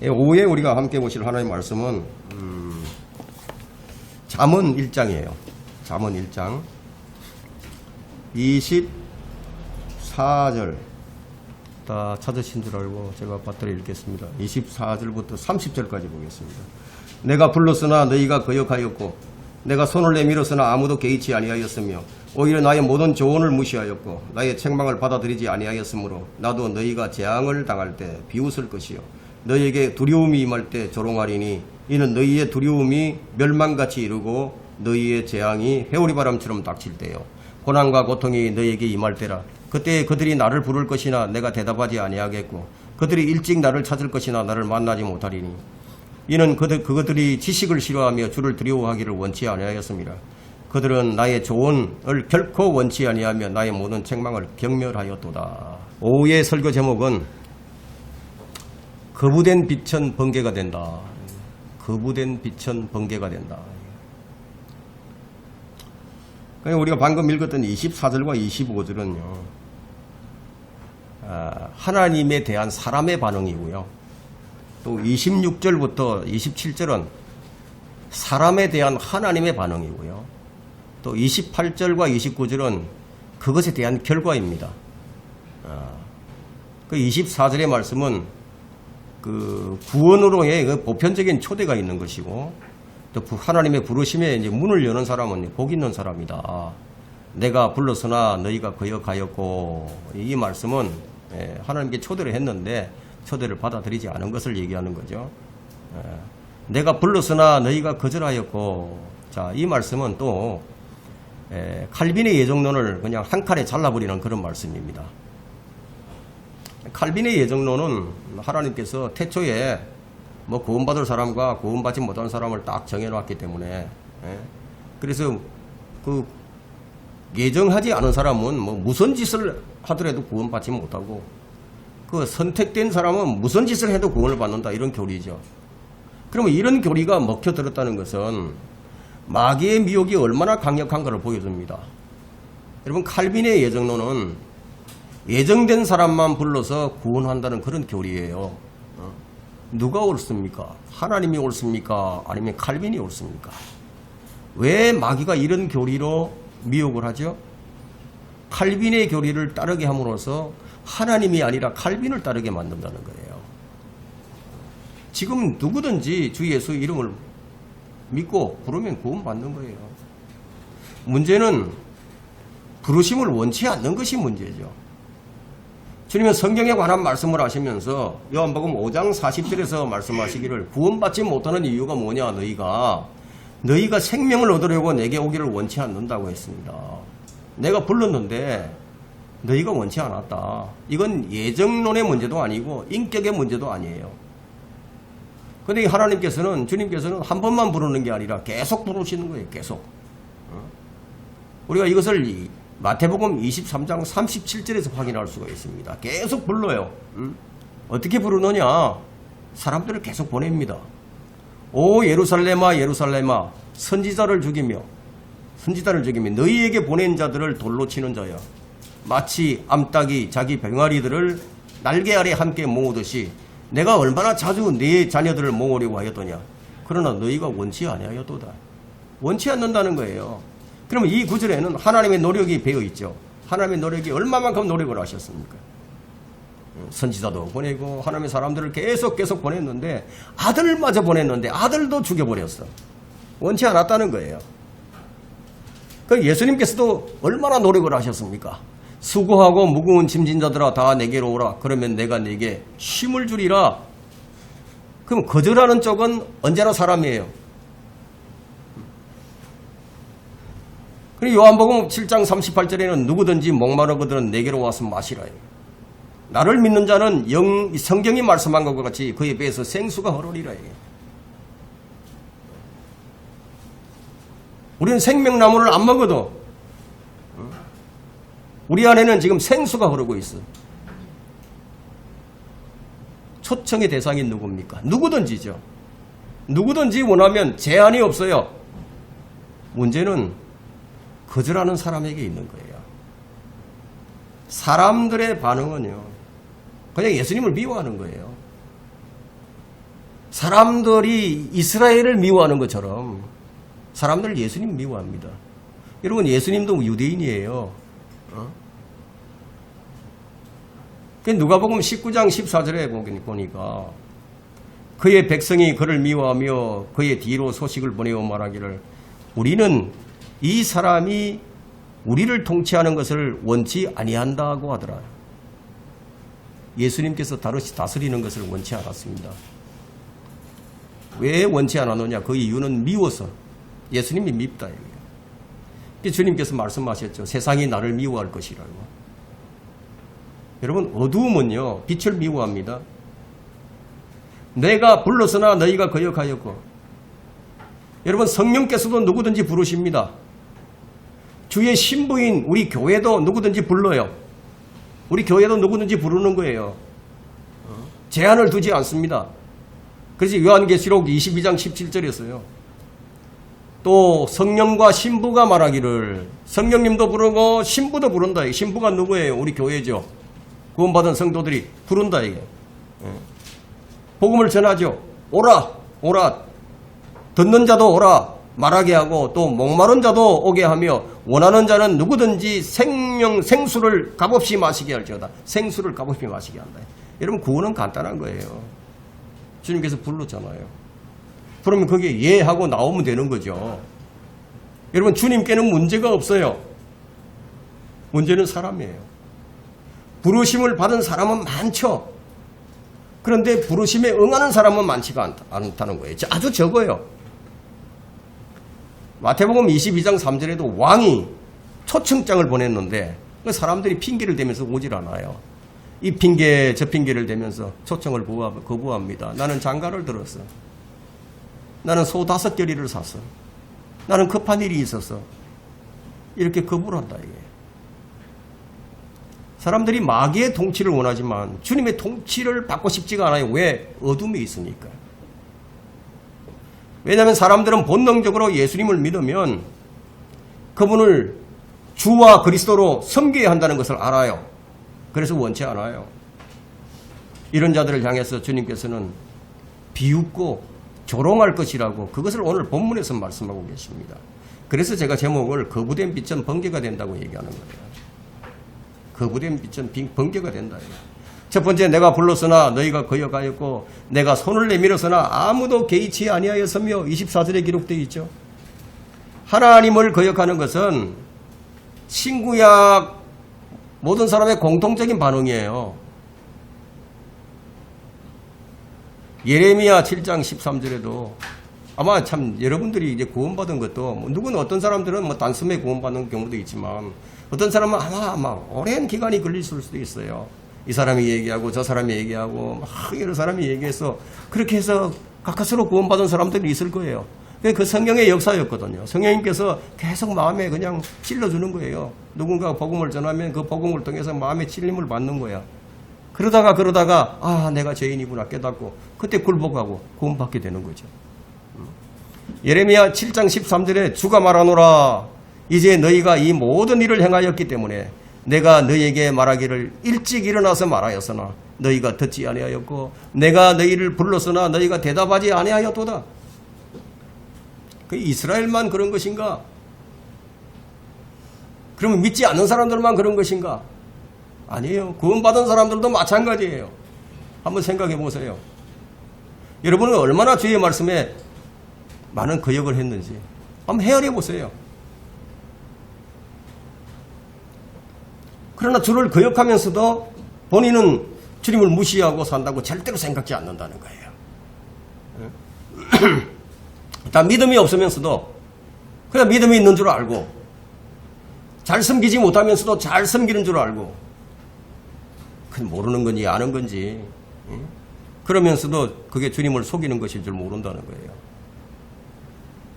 오후에 우리가 함께 보실 하나님의 말씀은 잠언 1장이에요. 잠언 1장 24절 다 찾으신 줄 알고 제가 받들어 읽겠습니다. 24절부터 30절까지 보겠습니다. 내가 불렀으나 너희가 거역하였고 내가 손을 내밀었으나 아무도 개의치 아니하였으며 오히려 나의 모든 조언을 무시하였고 나의 책망을 받아들이지 아니하였으므로 나도 너희가 재앙을 당할 때 비웃을 것이요 너희에게 두려움이 임할 때 조롱하리니 이는 너희의 두려움이 멸망같이 이르고 너희의 재앙이 회오리바람처럼 닥칠 때요 고난과 고통이 너희에게 임할 때라. 그때 그들이 나를 부를 것이나 내가 대답하지 아니하겠고 그들이 일찍 나를 찾을 것이나 나를 만나지 못하리니 이는 그들이 지식을 싫어하며 주를 두려워하기를 원치 아니하였습니다. 그들은 나의 조언을 결코 원치 아니하며 나의 모든 책망을 경멸하였도다. 오후의 설교 제목은 거부된 빛은 번개가 된다. 거부된 빛은 번개가 된다. 우리가 방금 읽었던 24절과 25절은요. 하나님에 대한 사람의 반응이고요. 또 26절부터 27절은 사람에 대한 하나님의 반응이고요. 또 28절과 29절은 그것에 대한 결과입니다. 그 24절의 말씀은 그 구원으로의 그 보편적인 초대가 있는 것이고 또 하나님의 부르심에 이제 문을 여는 사람은 복 있는 사람이다. 내가 불렀으나 너희가 거역하였고 이 말씀은 하나님께 초대를 했는데 초대를 받아들이지 않은 것을 얘기하는 거죠. 내가 불렀으나 너희가 거절하였고 자, 이 말씀은 또 칼빈의 예정론을 그냥 한 칼에 잘라버리는 그런 말씀입니다. 칼빈의 예정론은 하나님께서 태초에 뭐 구원받을 사람과 구원받지 못한 사람을 딱 정해놨기 때문에 그래서 그 예정하지 않은 사람은 뭐 무슨 짓을 하더라도 구원받지 못하고 그 선택된 사람은 무슨 짓을 해도 구원을 받는다 이런 교리죠. 그러면 이런 교리가 먹혀들었다는 것은 마귀의 미혹이 얼마나 강력한가를 보여줍니다. 여러분 칼빈의 예정론은 예정된 사람만 불러서 구원한다는 그런 교리예요. 누가 옳습니까? 하나님이 옳습니까? 아니면 칼빈이 옳습니까? 왜 마귀가 이런 교리로 미혹을 하죠? 칼빈의 교리를 따르게 함으로써 하나님이 아니라 칼빈을 따르게 만든다는 거예요. 지금 누구든지 주 예수 이름을 믿고 부르면 구원받는 거예요. 문제는 부르심을 원치 않는 것이 문제죠. 주님은 성경에 관한 말씀을 하시면서 요한복음 5장 40절에서 말씀하시기를 구원받지 못하는 이유가 뭐냐 너희가 생명을 얻으려고 내게 오기를 원치 않는다고 했습니다. 내가 불렀는데 너희가 원치 않았다. 이건 예정론의 문제도 아니고 인격의 문제도 아니에요. 그런데 하나님께서는 주님께서는 한 번만 부르는 게 아니라 계속 부르시는 거예요. 계속. 우리가 이것을 마태복음 23장 37절에서 확인할 수가 있습니다. 계속 불러요. 어떻게 부르느냐? 사람들을 계속 보냅니다. 오 예루살렘아 예루살렘아 선지자를 죽이며 너희에게 보낸 자들을 돌로 치는 자야. 마치 암탉이 자기 병아리들을 날개 아래 함께 모으듯이 내가 얼마나 자주 네 자녀들을 모으려고 하였더냐. 그러나 너희가 원치 아니하였도다. 원치 않는다는 거예요. 그러면 이 구절에는 하나님의 노력이 배어 있죠. 하나님의 노력이 얼마만큼 노력을 하셨습니까? 선지자도 보내고 하나님의 사람들을 계속 보냈는데 아들마저 보냈는데 아들도 죽여버렸어. 원치 않았다는 거예요. 그 예수님께서도 얼마나 노력을 하셨습니까? 수고하고 무거운 짐진 자들아 다 내게로 오라. 그러면 내가 네게 쉼을 주리라. 그럼 거절하는 쪽은 언제나 사람이에요. 그리고 요한복음 7장 38절에는 누구든지 목마르거든 내게로 와서 마시라. 나를 믿는 자는 성경이 말씀한 것과 같이 그에 배에서 생수가 흐르리라. 우리는 생명나무를 안 먹어도 우리 안에는 지금 생수가 흐르고 있어. 초청의 대상이 누굽니까? 누구든지죠. 누구든지 원하면 제한이 없어요. 문제는 거절하는 사람에게 있는 거예요. 사람들의 반응은요, 그냥 예수님을 미워하는 거예요. 사람들이 이스라엘을 미워하는 것처럼 사람들 예수님 미워합니다. 여러분, 예수님도 유대인이에요. 누가복음 19장 14절에 보니까 그의 백성이 그를 미워하며 그의 뒤로 소식을 보내어 말하기를 우리는 이 사람이 우리를 통치하는 것을 원치 아니한다고 하더라. 예수님께서 다스리는 것을 원치 않았습니다. 왜 원치 않았느냐? 그 이유는 미워서. 예수님이 밉다. 주님께서 말씀하셨죠. 세상이 나를 미워할 것이라고. 여러분, 어두움은요, 빛을 미워합니다. 내가 불렀으나 너희가 거역하였고. 여러분, 성령께서도 누구든지 부르십니다. 주의 신부인 우리 교회도 누구든지 불러요. 우리 교회도 누구든지 부르는 거예요. 제한을 두지 않습니다. 그래서 요한계시록 22장 17절이었어요. 또 성령과 신부가 말하기를 성령님도 부르고 신부도 부른다. 신부가 누구예요? 우리 교회죠. 구원받은 성도들이 부른다. 이게 복음을 전하죠. 오라 오라. 듣는 자도 오라 말하게 하고 또 목마른 자도 오게 하며 원하는 자는 누구든지 생수를 값없이 마시게 할지어다. 생수를 값없이 마시게 한다. 여러분, 구원은 간단한 거예요. 주님께서 불렀잖아요. 그러면 거기에 예 하고 나오면 되는 거죠. 여러분, 주님께는 문제가 없어요. 문제는 사람이에요. 부르심을 받은 사람은 많죠. 그런데 부르심에 응하는 사람은 많지가 않다는 거예요. 아주 적어요. 마태복음 22장 3절에도 왕이 초청장을 보냈는데 사람들이 핑계를 대면서 오질 않아요. 이 핑계 저 핑계를 대면서 초청을 거부합니다. 나는 장가를 들었어. 나는 소 5겨리를 샀어. 나는 급한 일이 있었어. 이렇게 거부를 한다. 이게. 사람들이 마귀의 통치를 원하지만 주님의 통치를 받고 싶지가 않아요. 왜? 어둠이 있으니까. 왜냐하면 사람들은 본능적으로 예수님을 믿으면 그분을 주와 그리스도로 섬겨야 한다는 것을 알아요. 그래서 원치 않아요. 이런 자들을 향해서 주님께서는 비웃고 조롱할 것이라고 그것을 오늘 본문에서 말씀하고 계십니다. 그래서 제가 제목을 거부된 빛은 번개가 된다고 얘기하는 거예요. 거부된 빛은 번개가 된다. 첫 번째, 내가 불렀으나 너희가 거역하였고 내가 손을 내밀었으나 아무도 개의치 아니하였으며 24절에 기록되어 있죠. 하나님을 거역하는 것은 신구약 모든 사람의 공통적인 반응이에요. 예레미야 7장 13절에도 아마 참 여러분들이 이제 구원받은 것도 누구는 어떤 사람들은 단숨에 구원받는 경우도 있지만 어떤 사람은 아마 오랜 기간이 걸릴 수도 있어요. 이 사람이 얘기하고 저 사람이 얘기하고 막 여러 사람이 얘기해서 그렇게 해서 가까스로 구원받은 사람들이 있을 거예요. 그 성령의 역사였거든요. 성령님께서 계속 마음에 그냥 찔러주는 거예요. 누군가 복음을 전하면 그 복음을 통해서 마음에 찔림을 받는 거야. 그러다가 아, 내가 죄인이구나 깨닫고 그때 굴복하고 구원받게 되는 거죠. 예레미야 7장 13절에 주가 말하노라 이제 너희가 이 모든 일을 행하였기 때문에 내가 너희에게 말하기를 일찍 일어나서 말하였으나 너희가 듣지 아니하였고 내가 너희를 불렀으나 너희가 대답하지 아니하였도다. 그 이스라엘만 그런 것인가? 그러면 믿지 않는 사람들만 그런 것인가? 아니에요. 구원받은 사람들도 마찬가지예요. 한번 생각해 보세요. 여러분은 얼마나 주의 말씀에 많은 거역을 했는지 한번 헤아려 보세요. 그러나 주를 거역하면서도 본인은 주님을 무시하고 산다고 절대로 생각지 않는다는 거예요. 다 믿음이 없으면서도 그냥 믿음이 있는 줄 알고 잘 섬기지 못하면서도 잘 섬기는 줄 알고 그건 모르는 건지 아는 건지 그러면서도 그게 주님을 속이는 것인 줄 모른다는 거예요.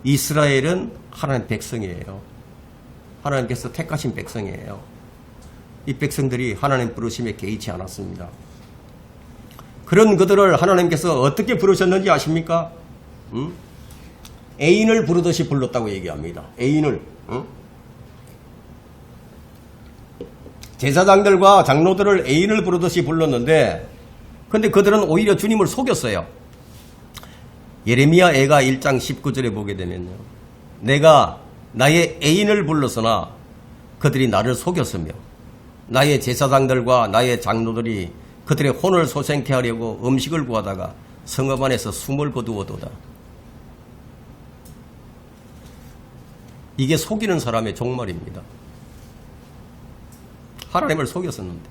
이스라엘은 하나님 백성이에요. 하나님께서 택하신 백성이에요. 이 백성들이 하나님 부르심에 개의치 않았습니다. 그런 그들을 하나님께서 어떻게 부르셨는지 아십니까? 애인을 부르듯이 불렀다고 얘기합니다. 애인을. 제사장들과 장로들을 애인을 부르듯이 불렀는데 근데 그들은 오히려 주님을 속였어요. 예레미야 애가 1장 19절에 보게 되면요. 내가 나의 애인을 불렀으나 그들이 나를 속였으며 나의 제사장들과 나의 장로들이 그들의 혼을 소생케 하려고 음식을 구하다가 성읍 안에서 숨을 거두어도다. 이게 속이는 사람의 종말입니다. 하나님을 속였었는데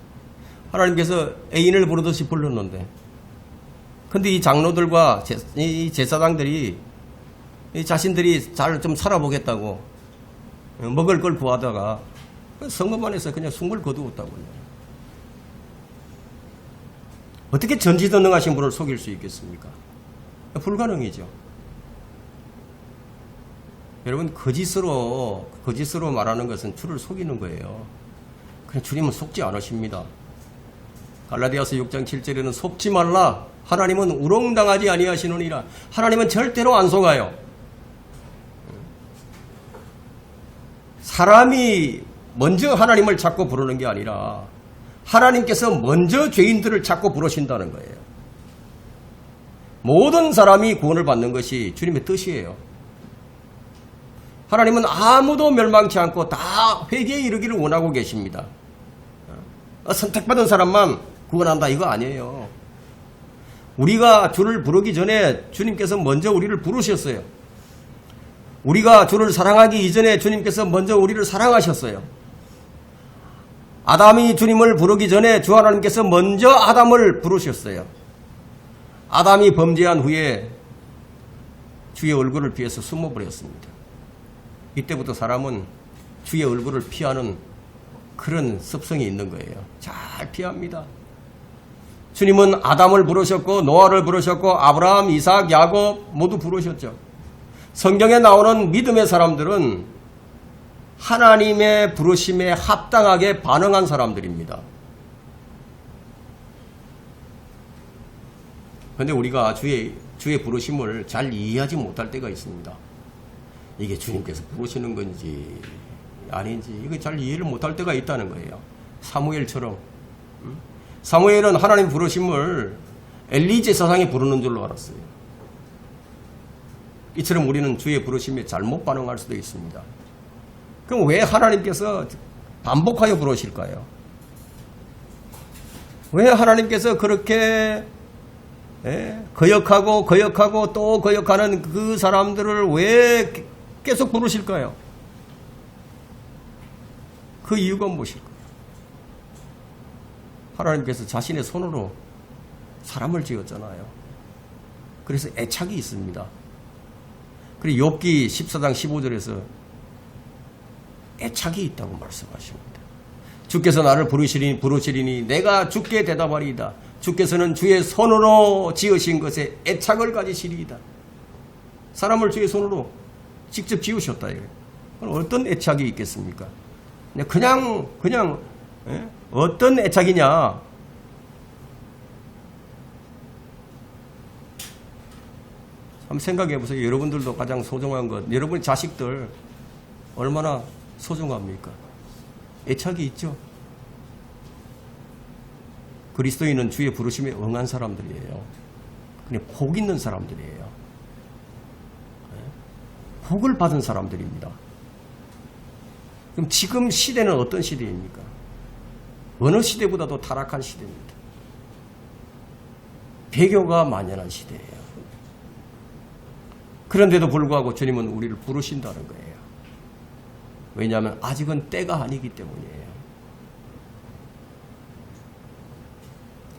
하나님께서 애인을 부르듯이 불렀는데 근데 이 장로들과 이 제사장들이 이 자신들이 잘 좀 살아보겠다고 먹을 걸 구하다가 성읍 안에서 그냥 숨을 거두었다고요. 어떻게 전지전능하신 분을 속일 수 있겠습니까? 불가능이죠. 여러분 거짓으로 말하는 것은 주를 속이는 거예요. 그냥 주님은 속지 않으십니다. 갈라디아서 6장 7절에는 속지 말라. 하나님은 우롱당하지 아니하시느니라. 하나님은 절대로 안 속아요. 사람이 먼저 하나님을 찾고 부르는 게 아니라 하나님께서 먼저 죄인들을 찾고 부르신다는 거예요. 모든 사람이 구원을 받는 것이 주님의 뜻이에요. 하나님은 아무도 멸망치 않고 다 회개에 이르기를 원하고 계십니다. 선택받은 사람만 구원한다 이거 아니에요. 우리가 주를 부르기 전에 주님께서 먼저 우리를 부르셨어요. 우리가 주를 사랑하기 이전에 주님께서 먼저 우리를 사랑하셨어요. 아담이 주님을 부르기 전에 주 하나님께서 먼저 아담을 부르셨어요. 아담이 범죄한 후에 주의 얼굴을 피해서 숨어버렸습니다. 이때부터 사람은 주의 얼굴을 피하는 그런 습성이 있는 거예요. 잘 피합니다. 주님은 아담을 부르셨고 노아를 부르셨고 아브라함, 이삭, 야곱 모두 부르셨죠. 성경에 나오는 믿음의 사람들은 하나님의 부르심에 합당하게 반응한 사람들입니다. 그런데 우리가 주의 부르심을 잘 이해하지 못할 때가 있습니다. 이게 주님께서 부르시는 건지 아닌지 이거 잘 이해를 못할 때가 있다는 거예요. 사무엘처럼. 사무엘은 하나님 부르심을 엘리 제사장이 부르는 줄로 알았어요. 이처럼 우리는 주의 부르심에 잘못 반응할 수도 있습니다. 그럼 왜 하나님께서 반복하여 부르실까요? 왜 하나님께서 그렇게 거역하고 또 거역하는 그 사람들을 왜 계속 부르실까요? 그 이유가 무엇일까요? 하나님께서 자신의 손으로 사람을 지었잖아요. 그래서 애착이 있습니다. 그리고 욥기 14장 15절에서 애착이 있다고 말씀하십니다. 주께서 나를 부르시리니 내가 주께 대답하리이다. 주께서는 주의 손으로 지으신 것에 애착을 가지시리이다. 사람을 주의 손으로 직접 지으셨다. 어떤 애착이 있겠습니까? 그냥 어떤 애착이냐? 한번 생각해 보세요. 여러분들도 가장 소중한 것, 여러분의 자식들 얼마나 소중합니까? 애착이 있죠. 그리스도인은 주의 부르심에 응한 사람들이에요. 그냥 복 있는 사람들이에요. 복을 받은 사람들입니다. 그럼 지금 시대는 어떤 시대입니까? 어느 시대보다도 타락한 시대입니다. 배교가 만연한 시대예요. 그런데도 불구하고 주님은 우리를 부르신다는 거예요. 왜냐하면 아직은 때가 아니기 때문이에요.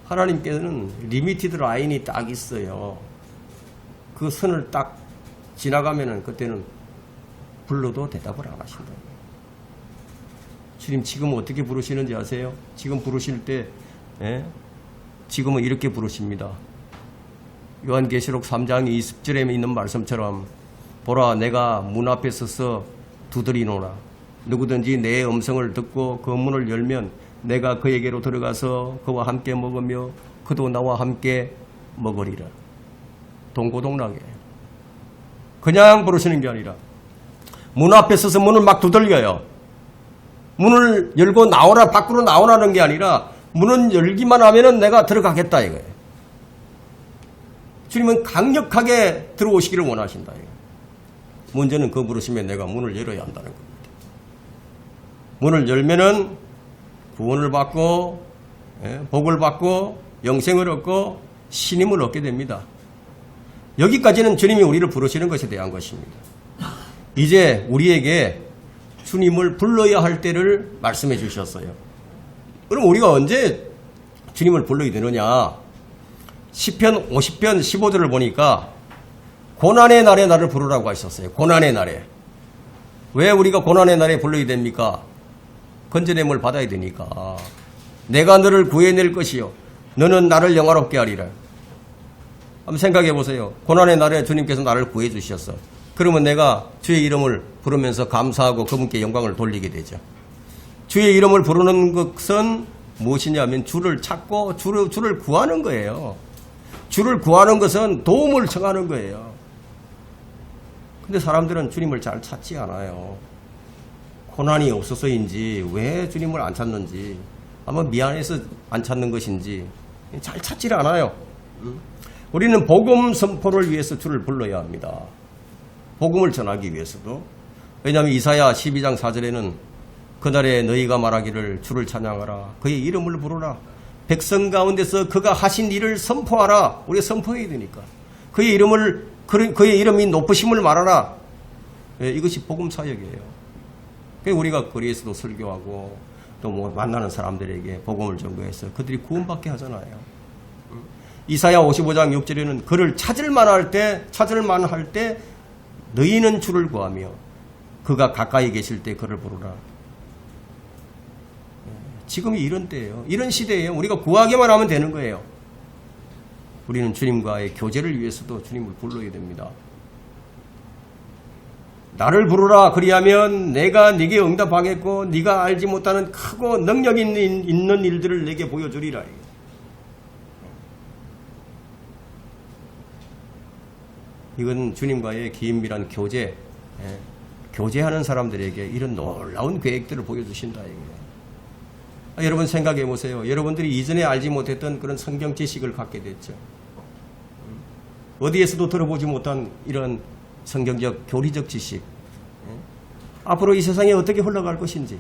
하나님께서는 리미티드 라인이 딱 있어요. 그 선을 딱 지나가면은 그때는 불러도 대답을 안 하신다. 주님 지금 어떻게 부르시는지 아세요? 지금 부르실 때 지금은 이렇게 부르십니다. 요한계시록 3장 20절에 있는 말씀처럼 보라 내가 문 앞에 서서 두드리노라. 누구든지 내 음성을 듣고 그 문을 열면 내가 그에게로 들어가서 그와 함께 먹으며 그도 나와 함께 먹으리라. 동고동락이에요. 그냥 부르시는 게 아니라 문 앞에 서서 문을 막 두들겨요. 문을 열고 나오라, 밖으로 나오라는 게 아니라 문은 열기만 하면은 내가 들어가겠다 이거예요. 주님은 강력하게 들어오시기를 원하신다. 문제는 그 부르심에 내가 문을 열어야 한다는 겁니다. 문을 열면은 구원을 받고 복을 받고 영생을 얻고 신임을 얻게 됩니다. 여기까지는 주님이 우리를 부르시는 것에 대한 것입니다. 이제 우리에게 주님을 불러야 할 때를 말씀해 주셨어요. 그럼 우리가 언제 주님을 불러야 되느냐? 시편 50편 15절을 보니까 고난의 날에 나를 부르라고 하셨어요. 고난의 날에. 왜 우리가 고난의 날에 불러야 됩니까? 건져냄을 받아야 되니까. 내가 너를 구해낼 것이요 너는 나를 영화롭게 하리라. 한번 생각해 보세요. 고난의 날에 주님께서 나를 구해 주셨어. 그러면 내가 주의 이름을 부르면서 감사하고 그분께 영광을 돌리게 되죠. 주의 이름을 부르는 것은 무엇이냐면 주를 찾고 주를 구하는 거예요. 주를 구하는 것은 도움을 청하는 거예요. 근데 사람들은 주님을 잘 찾지 않아요. 고난이 없어서인지 왜 주님을 안 찾는지 아마 미안해서 안 찾는 것인지 잘 찾지를 않아요. 우리는 복음 선포를 위해서 주를 불러야 합니다. 복음을 전하기 위해서도. 왜냐하면 이사야 12장 4절에는 그날에 너희가 말하기를 주를 찬양하라. 그의 이름을 부르라. 백성 가운데서 그가 하신 일을 선포하라. 우리가 선포해야 되니까. 그의 이름이 높으심을 말하라. 이것이 복음 사역이에요. 우리가 거리에서도 설교하고 또 뭐 만나는 사람들에게 복음을 전거해서 그들이 구원받게 하잖아요. 이사야 55장 6절에는 그를 찾을 만할 때 너희는 주를 구하며 그가 가까이 계실 때 그를 부르라. 지금이 이런 때예요. 이런 시대예요. 우리가 구하기만 하면 되는 거예요. 우리는 주님과의 교제를 위해서도 주님을 불러야 됩니다. 나를 부르라. 그리하면 내가 네게 응답하겠고 네가 알지 못하는 크고 능력 있는 일들을 내게 보여주리라. 이건 주님과의 긴밀한 교제, 교제하는 사람들에게 이런 놀라운 계획들을 보여주신다. 여러분 생각해 보세요. 여러분들이 이전에 알지 못했던 그런 성경 지식을 갖게 됐죠. 어디에서도 들어보지 못한 이런 성경적, 교리적 지식. 앞으로 이 세상에 어떻게 흘러갈 것인지,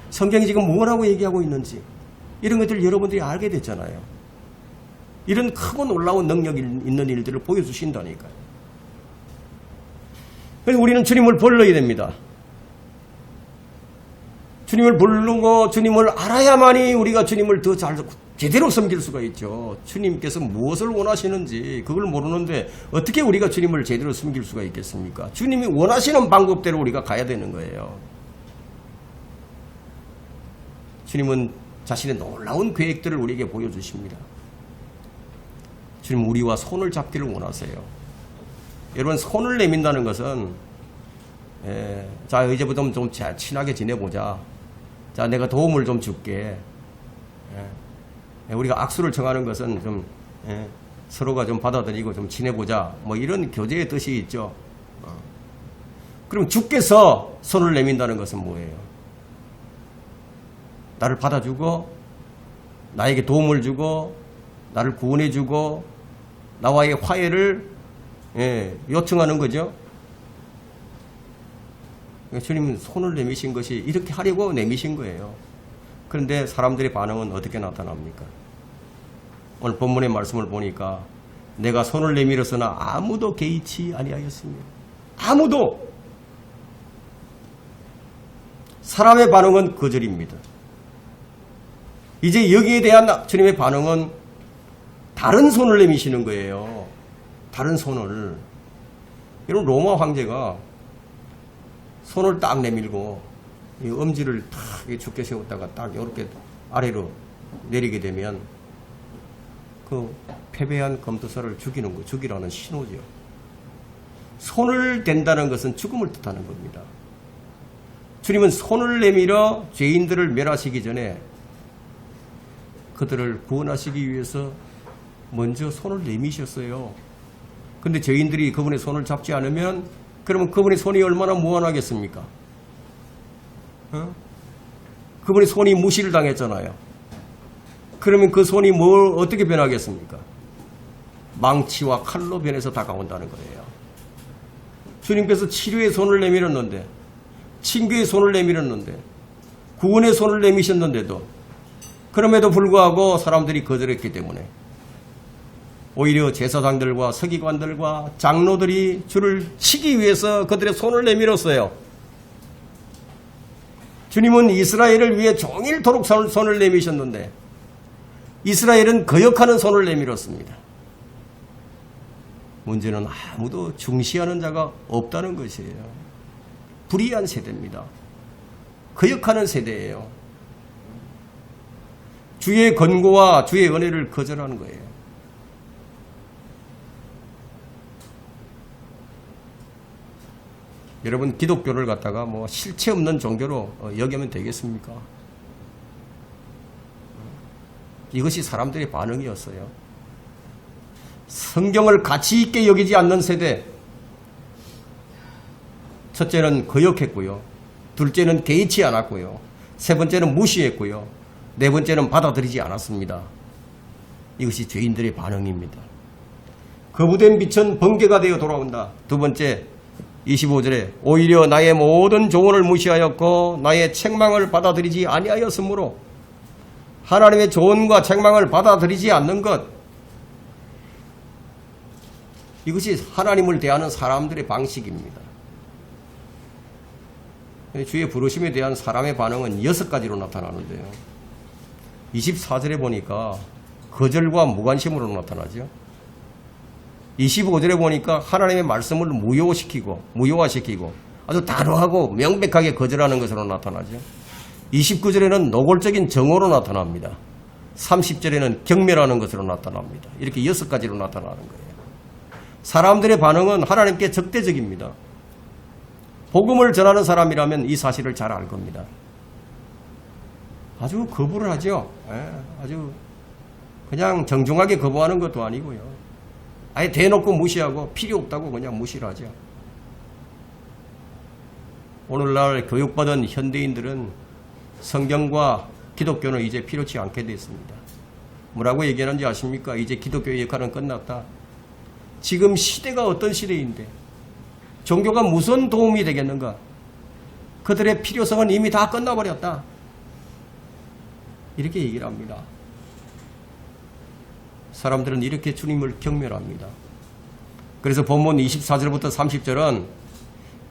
성경이 지금 뭐라고 얘기하고 있는지, 이런 것들을 여러분들이 알게 됐잖아요. 이런 크고 놀라운 능력 있는 일들을 보여주신다니까요. 그래서 우리는 주님을 불러야 됩니다. 주님을 부르고 주님을 알아야만이 우리가 주님을 더 제대로 섬길 수가 있죠. 주님께서 무엇을 원하시는지 그걸 모르는데 어떻게 우리가 주님을 제대로 섬길 수가 있겠습니까? 주님이 원하시는 방법대로 우리가 가야 되는 거예요. 주님은 자신의 놀라운 계획들을 우리에게 보여주십니다. 주님 우리와 손을 잡기를 원하세요. 여러분 손을 내민다는 것은 자 이제부터 좀 친하게 지내보자. 자 내가 도움을 좀 줄게. 우리가 악수를 청하는 것은 좀 서로가 좀 받아들이고 좀 지내보자. 뭐 이런 교제의 뜻이 있죠. 그럼 주께서 손을 내민다는 것은 뭐예요? 나를 받아주고 나에게 도움을 주고 나를 구원해주고 나와의 화해를 요청하는 거죠. 주님은 손을 내미신 것이 이렇게 하려고 내미신 거예요. 그런데 사람들의 반응은 어떻게 나타납니까? 오늘 본문의 말씀을 보니까 내가 손을 내밀었으나 아무도 개의치 아니하였습니다. 아무도. 사람의 반응은 거절입니다. 이제 여기에 대한 주님의 반응은 다른 손을 내미시는 거예요. 다른 손을. 이런 로마 황제가 손을 딱 내밀고 이 엄지를 탁 죽게 세웠다가 딱 이렇게 아래로 내리게 되면 그 패배한 검도사를 죽이라는 신호죠. 손을 댄다는 것은 죽음을 뜻하는 겁니다. 주님은 손을 내밀어 죄인들을 멸하시기 전에 그들을 구원하시기 위해서 먼저 손을 내미셨어요. 근데 죄인들이 그분의 손을 잡지 않으면 그러면 그분의 손이 얼마나 무한하겠습니까? 그분의 손이 무시를 당했잖아요. 그러면 그 손이 어떻게 변하겠습니까? 망치와 칼로 변해서 다가온다는 거예요. 주님께서 치료의 손을 내밀었는데, 친구의 손을 내밀었는데, 구원의 손을 내미셨는데도 그럼에도 불구하고 사람들이 거절했기 때문에 오히려 제사장들과 서기관들과 장로들이 주를 치기 위해서 그들의 손을 내밀었어요. 주님은 이스라엘을 위해 종일토록 손을 내미셨는데 이스라엘은 거역하는 손을 내밀었습니다. 문제는 아무도 중시하는 자가 없다는 것이에요. 불의한 세대입니다. 거역하는 세대예요. 주의 권고와 주의 은혜를 거절하는 거예요. 여러분, 기독교를 갖다가 뭐 실체 없는 종교로 여기면 되겠습니까? 이것이 사람들의 반응이었어요. 성경을 가치 있게 여기지 않는 세대. 첫째는 거역했고요. 둘째는 개의치 않았고요. 세 번째는 무시했고요. 네 번째는 받아들이지 않았습니다. 이것이 죄인들의 반응입니다. 거부된 빛은 번개가 되어 돌아온다. 두 번째, 25절에 오히려 나의 모든 조언을 무시하였고 나의 책망을 받아들이지 아니하였으므로, 하나님의 조언과 책망을 받아들이지 않는 것, 이것이 하나님을 대하는 사람들의 방식입니다. 주의 부르심에 대한 사람의 반응은 6가지로 나타나는데요. 24절에 보니까 거절과 무관심으로 나타나죠. 25절에 보니까 하나님의 말씀을 무효화시키고 아주 단호하고 명백하게 거절하는 것으로 나타나죠. 29절에는 노골적인 정오로 나타납니다. 30절에는 경멸하는 것으로 나타납니다. 이렇게 6가지로 나타나는 거예요. 사람들의 반응은 하나님께 적대적입니다. 복음을 전하는 사람이라면 이 사실을 잘 알 겁니다. 아주 거부를 하죠. 아주 그냥 정중하게 거부하는 것도 아니고요. 아예 대놓고 무시하고 필요 없다고 그냥 무시를 하죠. 오늘날 교육받은 현대인들은 성경과 기독교는 이제 필요치 않게 됐습니다. 뭐라고 얘기하는지 아십니까? 이제 기독교의 역할은 끝났다. 지금 시대가 어떤 시대인데 종교가 무슨 도움이 되겠는가? 그들의 필요성은 이미 다 끝나버렸다. 이렇게 얘기를 합니다. 사람들은 이렇게 주님을 경멸합니다. 그래서 본문 24절부터 30절은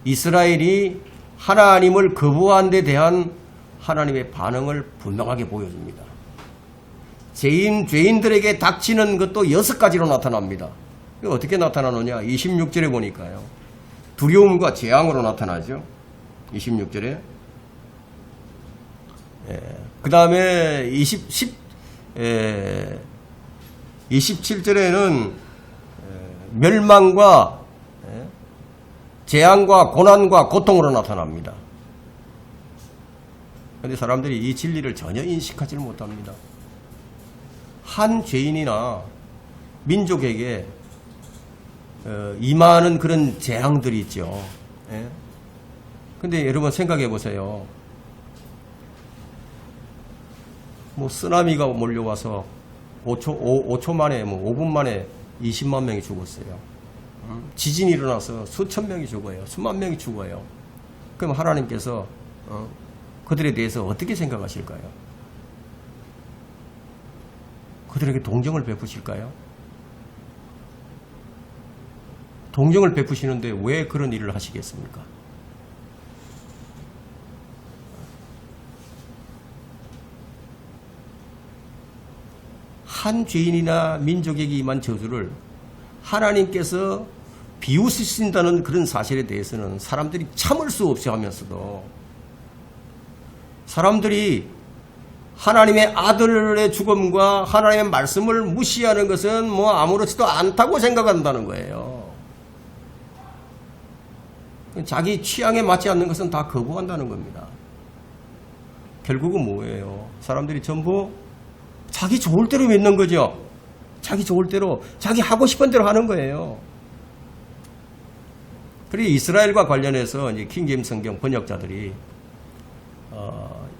이스라엘이 하나님을 거부한 데 대한 하나님의 반응을 분명하게 보여줍니다. 죄인들에게 닥치는 것도 6가지로 나타납니다. 이거 어떻게 나타나느냐? 26절에 보니까요. 두려움과 재앙으로 나타나죠. 26절에. 그 다음에 27절에는 멸망과 재앙과 고난과 고통으로 나타납니다. 그런데 사람들이 이 진리를 전혀 인식하지 못합니다. 한 죄인이나 민족에게 임하는 그런 재앙들이 있죠. 근데 여러분 생각해 보세요. 뭐 쓰나미가 몰려와서 5초 만에, 5분 만에 20만 명이 죽었어요. 지진이 일어나서 수천 명이 죽어요. 수만 명이 죽어요. 그럼 하나님께서 그들에 대해서 어떻게 생각하실까요? 그들에게 동정을 베푸실까요? 동정을 베푸시는데 왜 그런 일을 하시겠습니까? 한 죄인이나 민족에게 임한 저주를 하나님께서 비웃으신다는 그런 사실에 대해서는 사람들이 참을 수 없이 하면서도 사람들이 하나님의 아들의 죽음과 하나님의 말씀을 무시하는 것은 뭐 아무렇지도 않다고 생각한다는 거예요. 자기 취향에 맞지 않는 것은 다 거부한다는 겁니다. 결국은 뭐예요? 사람들이 전부 자기 좋을 대로 믿는 거죠. 자기 좋을 대로, 자기 하고 싶은 대로 하는 거예요. 그리고 이스라엘과 관련해서 이제 킹제임스 성경 번역자들이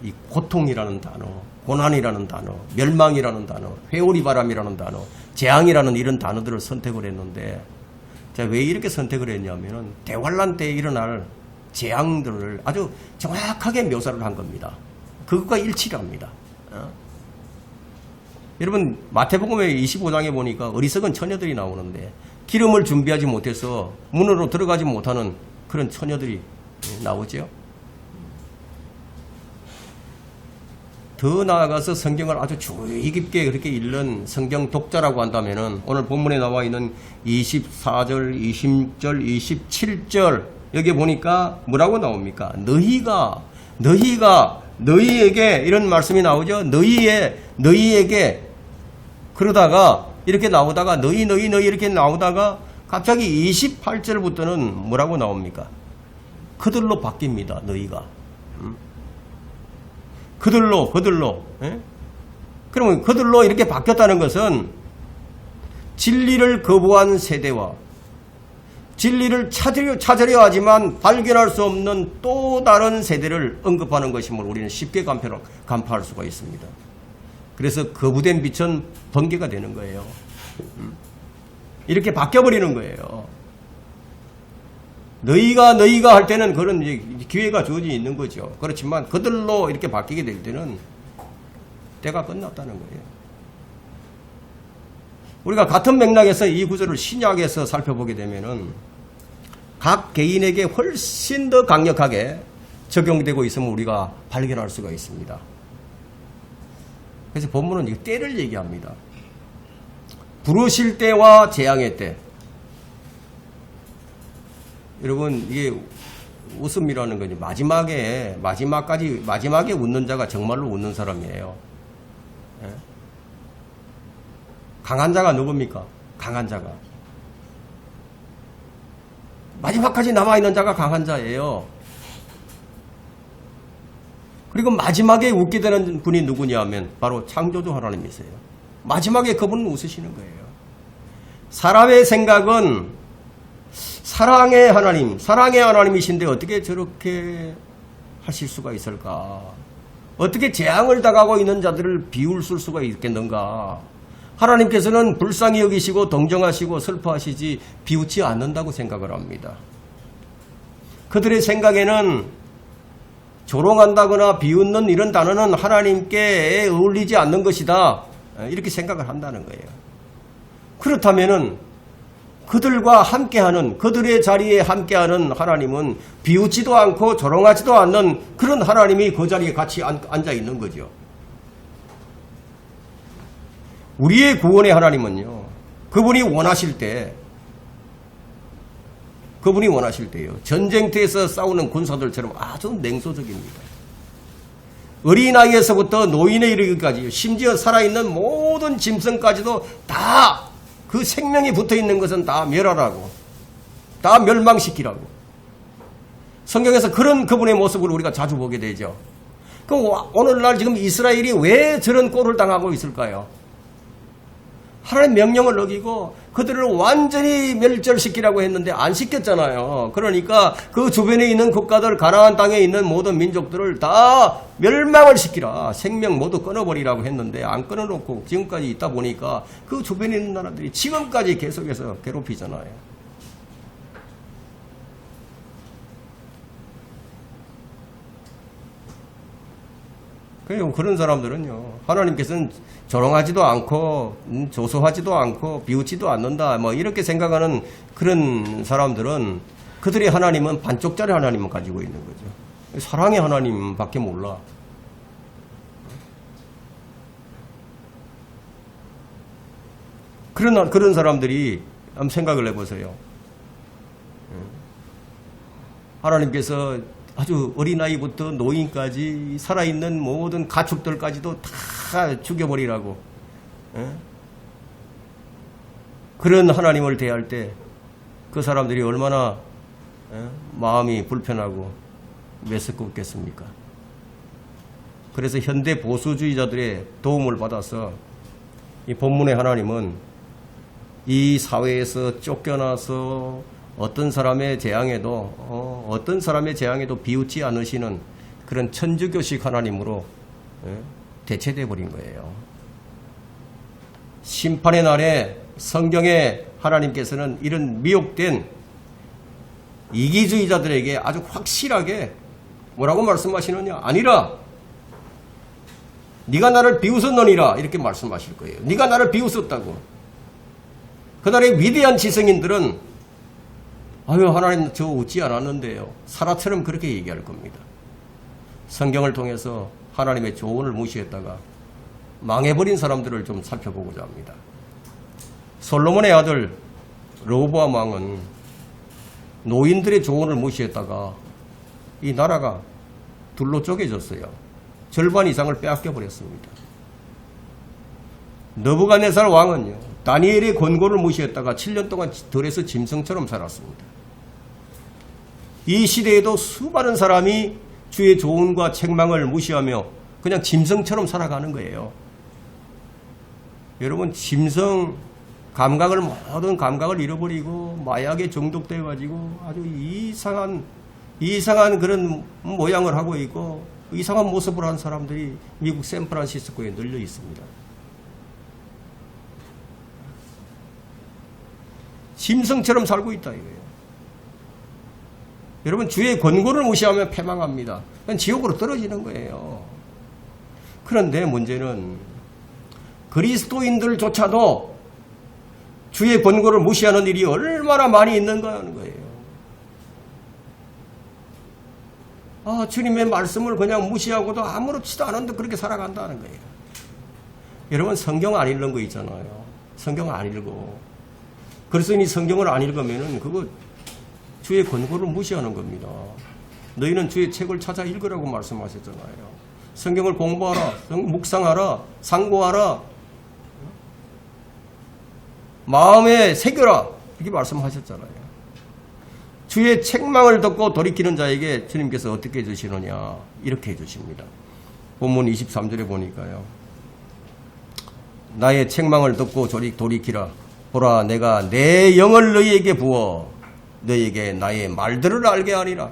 이 고통이라는 단어, 고난이라는 단어, 멸망이라는 단어, 회오리 바람이라는 단어, 재앙이라는 이런 단어들을 선택을 했는데, 제가 왜 이렇게 선택을 했냐면은 대환란 때에 일어날 재앙들을 아주 정확하게 묘사를 한 겁니다. 그것과 일치를 합니다. 여러분 마태복음의 25장에 보니까 어리석은 처녀들이 나오는데 기름을 준비하지 못해서 문으로 들어가지 못하는 그런 처녀들이 나오죠. 더 나아가서 성경을 아주 주의 깊게 그렇게 읽는 성경 독자라고 한다면은 오늘 본문에 나와 있는 24절, 20절, 27절 여기 보니까 뭐라고 나옵니까? 너희에게 이런 말씀이 나오죠. 너희에게 그러다가 이렇게 나오다가 너희 이렇게 나오다가 갑자기 28절부터는 뭐라고 나옵니까? 그들로 바뀝니다. 너희가. 그들로. 예? 그러면 그들로 이렇게 바뀌었다는 것은 진리를 거부한 세대와 진리를 찾으려 하지만 발견할 수 없는 또 다른 세대를 언급하는 것임을 우리는 쉽게 간파할 수가 있습니다. 그래서 거부된 빛은 번개가 되는 거예요. 이렇게 바뀌어버리는 거예요. 너희가 할 때는 그런 기회가 주어져 있는 거죠. 그렇지만 그들로 이렇게 바뀌게 될 때는 때가 끝났다는 거예요. 우리가 같은 맥락에서 이 구절을 신약에서 살펴보게 되면은 각 개인에게 훨씬 더 강력하게 적용되고 있음을 우리가 발견할 수가 있습니다. 그래서 본문은 이 때를 얘기합니다. 부르실 때와 재앙의 때. 여러분 이게 웃음이라는 거지 마지막에 웃는 자가 정말로 웃는 사람이에요. 예? 강한 자가 누굽니까? 강한 자가 마지막까지 남아있는 자가 강한 자예요. 그리고 마지막에 웃게 되는 분이 누구냐 하면 바로 창조주 하나님이세요. 마지막에 그분은 웃으시는 거예요. 사람의 생각은 사랑의 하나님이신데 어떻게 저렇게 하실 수가 있을까? 어떻게 재앙을 당하고 있는 자들을 비웃을 수가 있겠는가? 하나님께서는 불쌍히 여기시고 동정하시고 슬퍼하시지 비웃지 않는다고 생각을 합니다. 그들의 생각에는 조롱한다거나 비웃는 이런 단어는 하나님께 어울리지 않는 것이다. 이렇게 생각을 한다는 거예요. 그렇다면은 그들과 함께하는 그들의 자리에 함께하는 하나님은 비웃지도 않고 조롱하지도 않는 그런 하나님이 그 자리에 같이 앉아 있는 거죠. 우리의 구원의 하나님은요. 그분이 원하실 때요. 전쟁터에서 싸우는 군사들처럼 아주 냉소적입니다. 어린아이에서부터 노인에 이르기까지 심지어 살아있는 모든 짐승까지도 다 그 생명이 붙어있는 것은 다 멸하라고 다 멸망시키라고 성경에서 그런 그분의 모습을 우리가 자주 보게 되죠. 그럼 오늘날 지금 이스라엘이 왜 저런 꼴을 당하고 있을까요? 하나님 명령을 어기고 그들을 완전히 멸절시키라고 했는데 안 시켰잖아요. 그러니까 그 주변에 있는 국가들 가나안 땅에 있는 모든 민족들을 다 멸망을 시키라. 생명 모두 끊어버리라고 했는데 안 끊어놓고 지금까지 있다 보니까 그 주변에 있는 나라들이 지금까지 계속해서 괴롭히잖아요. 그런 사람들은요, 하나님께서는 조롱하지도 않고, 조소하지도 않고, 비웃지도 않는다, 뭐, 이렇게 생각하는 그런 사람들은 그들의 하나님은 반쪽짜리 하나님을 가지고 있는 거죠. 사랑의 하나님 밖에 몰라. 그런 사람들이 한번 생각을 해보세요. 하나님께서 아주 어린아이부터 노인까지 살아있는 모든 가축들까지도 다 죽여버리라고. 그런 하나님을 대할 때 그 사람들이 얼마나 마음이 불편하고 메스껍겠습니까? 그래서 현대 보수주의자들의 도움을 받아서 이 본문의 하나님은 이 사회에서 쫓겨나서 어떤 사람의 재앙에도 비웃지 않으시는 그런 천주교식 하나님으로 대체돼 버린 거예요. 심판의 날에 성경에 하나님께서는 이런 미혹된 이기주의자들에게 아주 확실하게 뭐라고 말씀하시느냐? 아니라 네가 나를 비웃었느니라 이렇게 말씀하실 거예요. 네가 나를 비웃었다고. 그날의 위대한 지성인들은 아유 하나님 저 웃지 않았는데요. 사라처럼 그렇게 얘기할 겁니다. 성경을 통해서 하나님의 조언을 무시했다가 망해버린 사람들을 좀 살펴보고자 합니다. 솔로몬의 아들 르호보암 왕은 노인들의 조언을 무시했다가 이 나라가 둘로 쪼개졌어요. 절반 이상을 빼앗겨 버렸습니다. 느부갓네살 왕은요, 다니엘의 권고를 무시했다가 7년 동안 들에서 짐승처럼 살았습니다. 이 시대에도 수많은 사람이 주의 조언과 책망을 무시하며 그냥 짐승처럼 살아가는 거예요. 여러분, 짐승 감각을 모든 감각을 잃어버리고 마약에 중독돼 가지고 아주 이상한 그런 모양을 하고 있고 이상한 모습을 한 사람들이 미국 샌프란시스코에 널려 있습니다. 짐승처럼 살고 있다 이거예요. 여러분, 주의 권고를 무시하면 패망합니다. 그건 지옥으로 떨어지는 거예요. 그런데 문제는 그리스도인들조차도 주의 권고를 무시하는 일이 얼마나 많이 있는가 하는 거예요. 아, 주님의 말씀을 그냥 무시하고도 아무렇지도 않은데 그렇게 살아간다는 거예요. 여러분, 성경 안 읽는 거 있잖아요. 성경 안 읽고. 그리스도인이 성경을 안 읽으면은 그거 주의 권고를 무시하는 겁니다. 너희는 주의 책을 찾아 읽으라고 말씀하셨잖아요. 성경을 공부하라, 묵상하라, 상고하라, 마음에 새겨라 이렇게 말씀하셨잖아요. 주의 책망을 듣고 돌이키는 자에게 주님께서 어떻게 해주시느냐 이렇게 해주십니다. 본문 23절에 보니까요. 나의 책망을 듣고 돌이키라. 보라, 내가 내 영을 너희에게 부어 너희에게 나의 말들을 알게 하리라.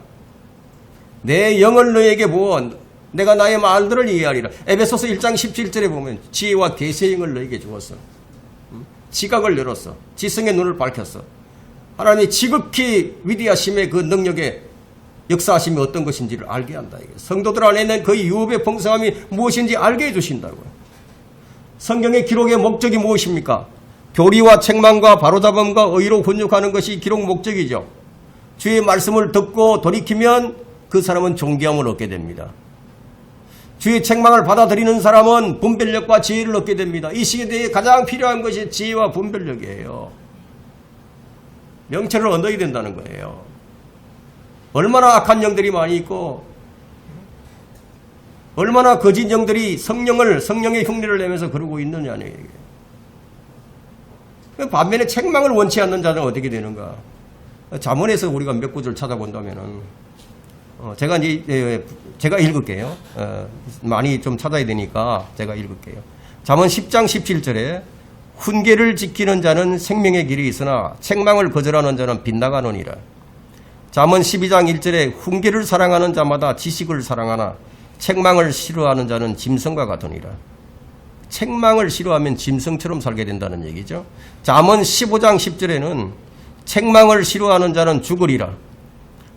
내 영을 너희에게 부어 내가 나의 말들을 이해하리라. 에베소서 1장 17절에 보면 지혜와 계시의 영을 너희에게 주었어. 지각을 열었어. 지성의 눈을 밝혔어. 하나님이 지극히 위대하심의 그 능력의 역사하심이 어떤 것인지를 알게 한다. 성도들 안에 있는 그 유업의 풍성함이 무엇인지 알게 해주신다고요. 성경의 기록의 목적이 무엇입니까? 교리와 책망과 바로잡음과 의로 훈육하는 것이 기록 목적이죠. 주의 말씀을 듣고 돌이키면 그 사람은 존귀함을 얻게 됩니다. 주의 책망을 받아들이는 사람은 분별력과 지혜를 얻게 됩니다. 이 시대에 가장 필요한 것이 지혜와 분별력이에요. 명철을 얻어야 된다는 거예요. 얼마나 악한 영들이 많이 있고 얼마나 거짓 영들이 성령의 흉내를 내면서 그러고 있느냐는 얘기예요. 반면에 책망을 원치 않는 자는 어떻게 되는가? 잠언에서 우리가 몇 구절 찾아본다면은 제가 읽을게요. 많이 좀 찾아야 되니까 제가 읽을게요. 잠언 10장 17절에 훈계를 지키는 자는 생명의 길이 있으나 책망을 거절하는 자는 빗나가느니라. 잠언 12장 1절에 훈계를 사랑하는 자마다 지식을 사랑하나 책망을 싫어하는 자는 짐승과 같으니라. 책망을 싫어하면 짐승처럼 살게 된다는 얘기죠. 잠언 15장 10절에는 책망을 싫어하는 자는 죽으리라.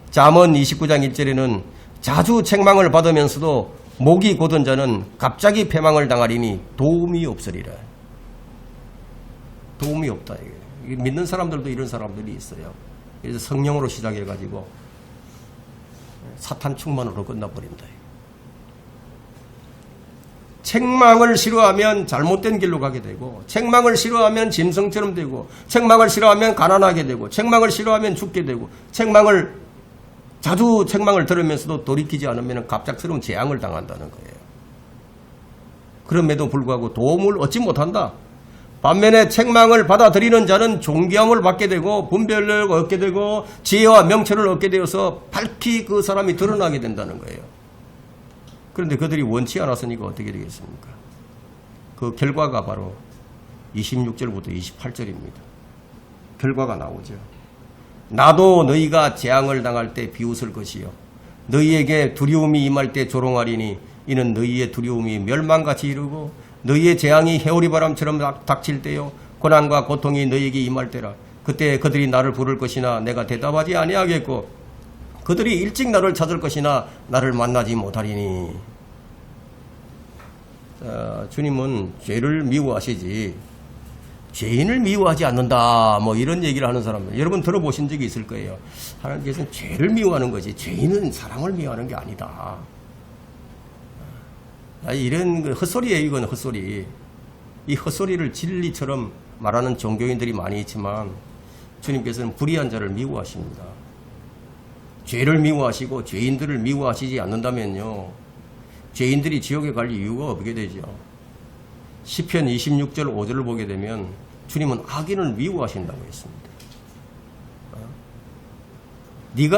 잠언 29장 1절에는 자주 책망을 받으면서도 목이 곧은 자는 갑자기 패망을 당하리니 도움이 없으리라. 도움이 없다. 믿는 사람들도 이런 사람들이 있어요. 그래서 성령으로 시작해가지고 사탄 충만으로 끝나버린다. 책망을 싫어하면 잘못된 길로 가게 되고, 책망을 싫어하면 짐승처럼 되고, 책망을 싫어하면 가난하게 되고, 책망을 싫어하면 죽게 되고, 자주 책망을 들으면서도 돌이키지 않으면 갑작스러운 재앙을 당한다는 거예요. 그럼에도 불구하고 도움을 얻지 못한다. 반면에 책망을 받아들이는 자는 존귀함을 받게 되고 분별력을 얻게 되고 지혜와 명철을 얻게 되어서 밝히 그 사람이 드러나게 된다는 거예요. 그런데 그들이 원치 않았으니까 어떻게 되겠습니까? 그 결과가 바로 26절부터 28절입니다. 결과가 나오죠. 나도 너희가 재앙을 당할 때 비웃을 것이요 너희에게 두려움이 임할 때 조롱하리니 이는 너희의 두려움이 멸망같이 이르고 너희의 재앙이 해오리 바람처럼 닥칠 때요 고난과 고통이 너희에게 임할 때라. 그때 그들이 나를 부를 것이나 내가 대답하지 아니하겠고 그들이 일찍 나를 찾을 것이나 나를 만나지 못하리니. 주님은 죄를 미워하시지 죄인을 미워하지 않는다 뭐 이런 얘기를 하는 사람들 여러분 들어보신 적이 있을 거예요. 하나님께서는 죄를 미워하는 거지 죄인은 사랑을 미워하는 게 아니다. 이런 헛소리예요. 이건 헛소리. 이 헛소리를 진리처럼 말하는 종교인들이 많이 있지만 주님께서는 불의한 자를 미워하십니다. 죄를 미워하시고 죄인들을 미워하시지 않는다면요 죄인들이 지옥에 갈 이유가 없게 되죠. 시편 26절 5절을 보게 되면 주님은 악인을 미워하신다고 했습니다.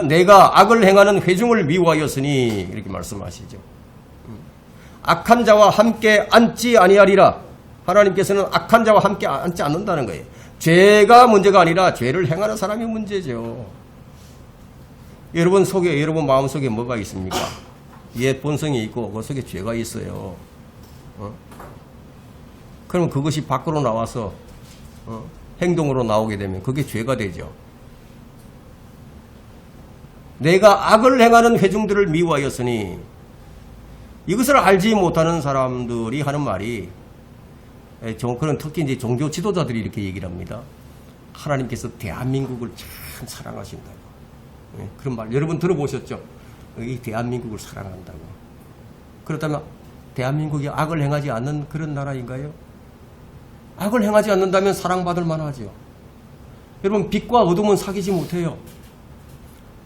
내가 악을 행하는 회중을 미워하였으니 이렇게 말씀하시죠. 악한 자와 함께 앉지 아니하리라. 하나님께서는 악한 자와 함께 앉지 않는다는 거예요. 죄가 문제가 아니라 죄를 행하는 사람이 문제죠. 여러분 속에 여러분 마음속에 뭐가 있습니까? 옛 본성이 있고 그 속에 죄가 있어요. 그러면 그것이 밖으로 나와서 행동으로 나오게 되면 그게 죄가 되죠. 내가 악을 행하는 회중들을 미워하였으니 이것을 알지 못하는 사람들이 하는 말이 그런 특히 이제 종교 지도자들이 이렇게 얘기를 합니다. 하나님께서 대한민국을 참 사랑하신다고. 그런 말 여러분 들어보셨죠? 이 대한민국을 사랑한다고. 그렇다면 대한민국이 악을 행하지 않는 그런 나라인가요? 악을 행하지 않는다면 사랑받을 만하죠. 여러분 빛과 어둠은 사귀지 못해요.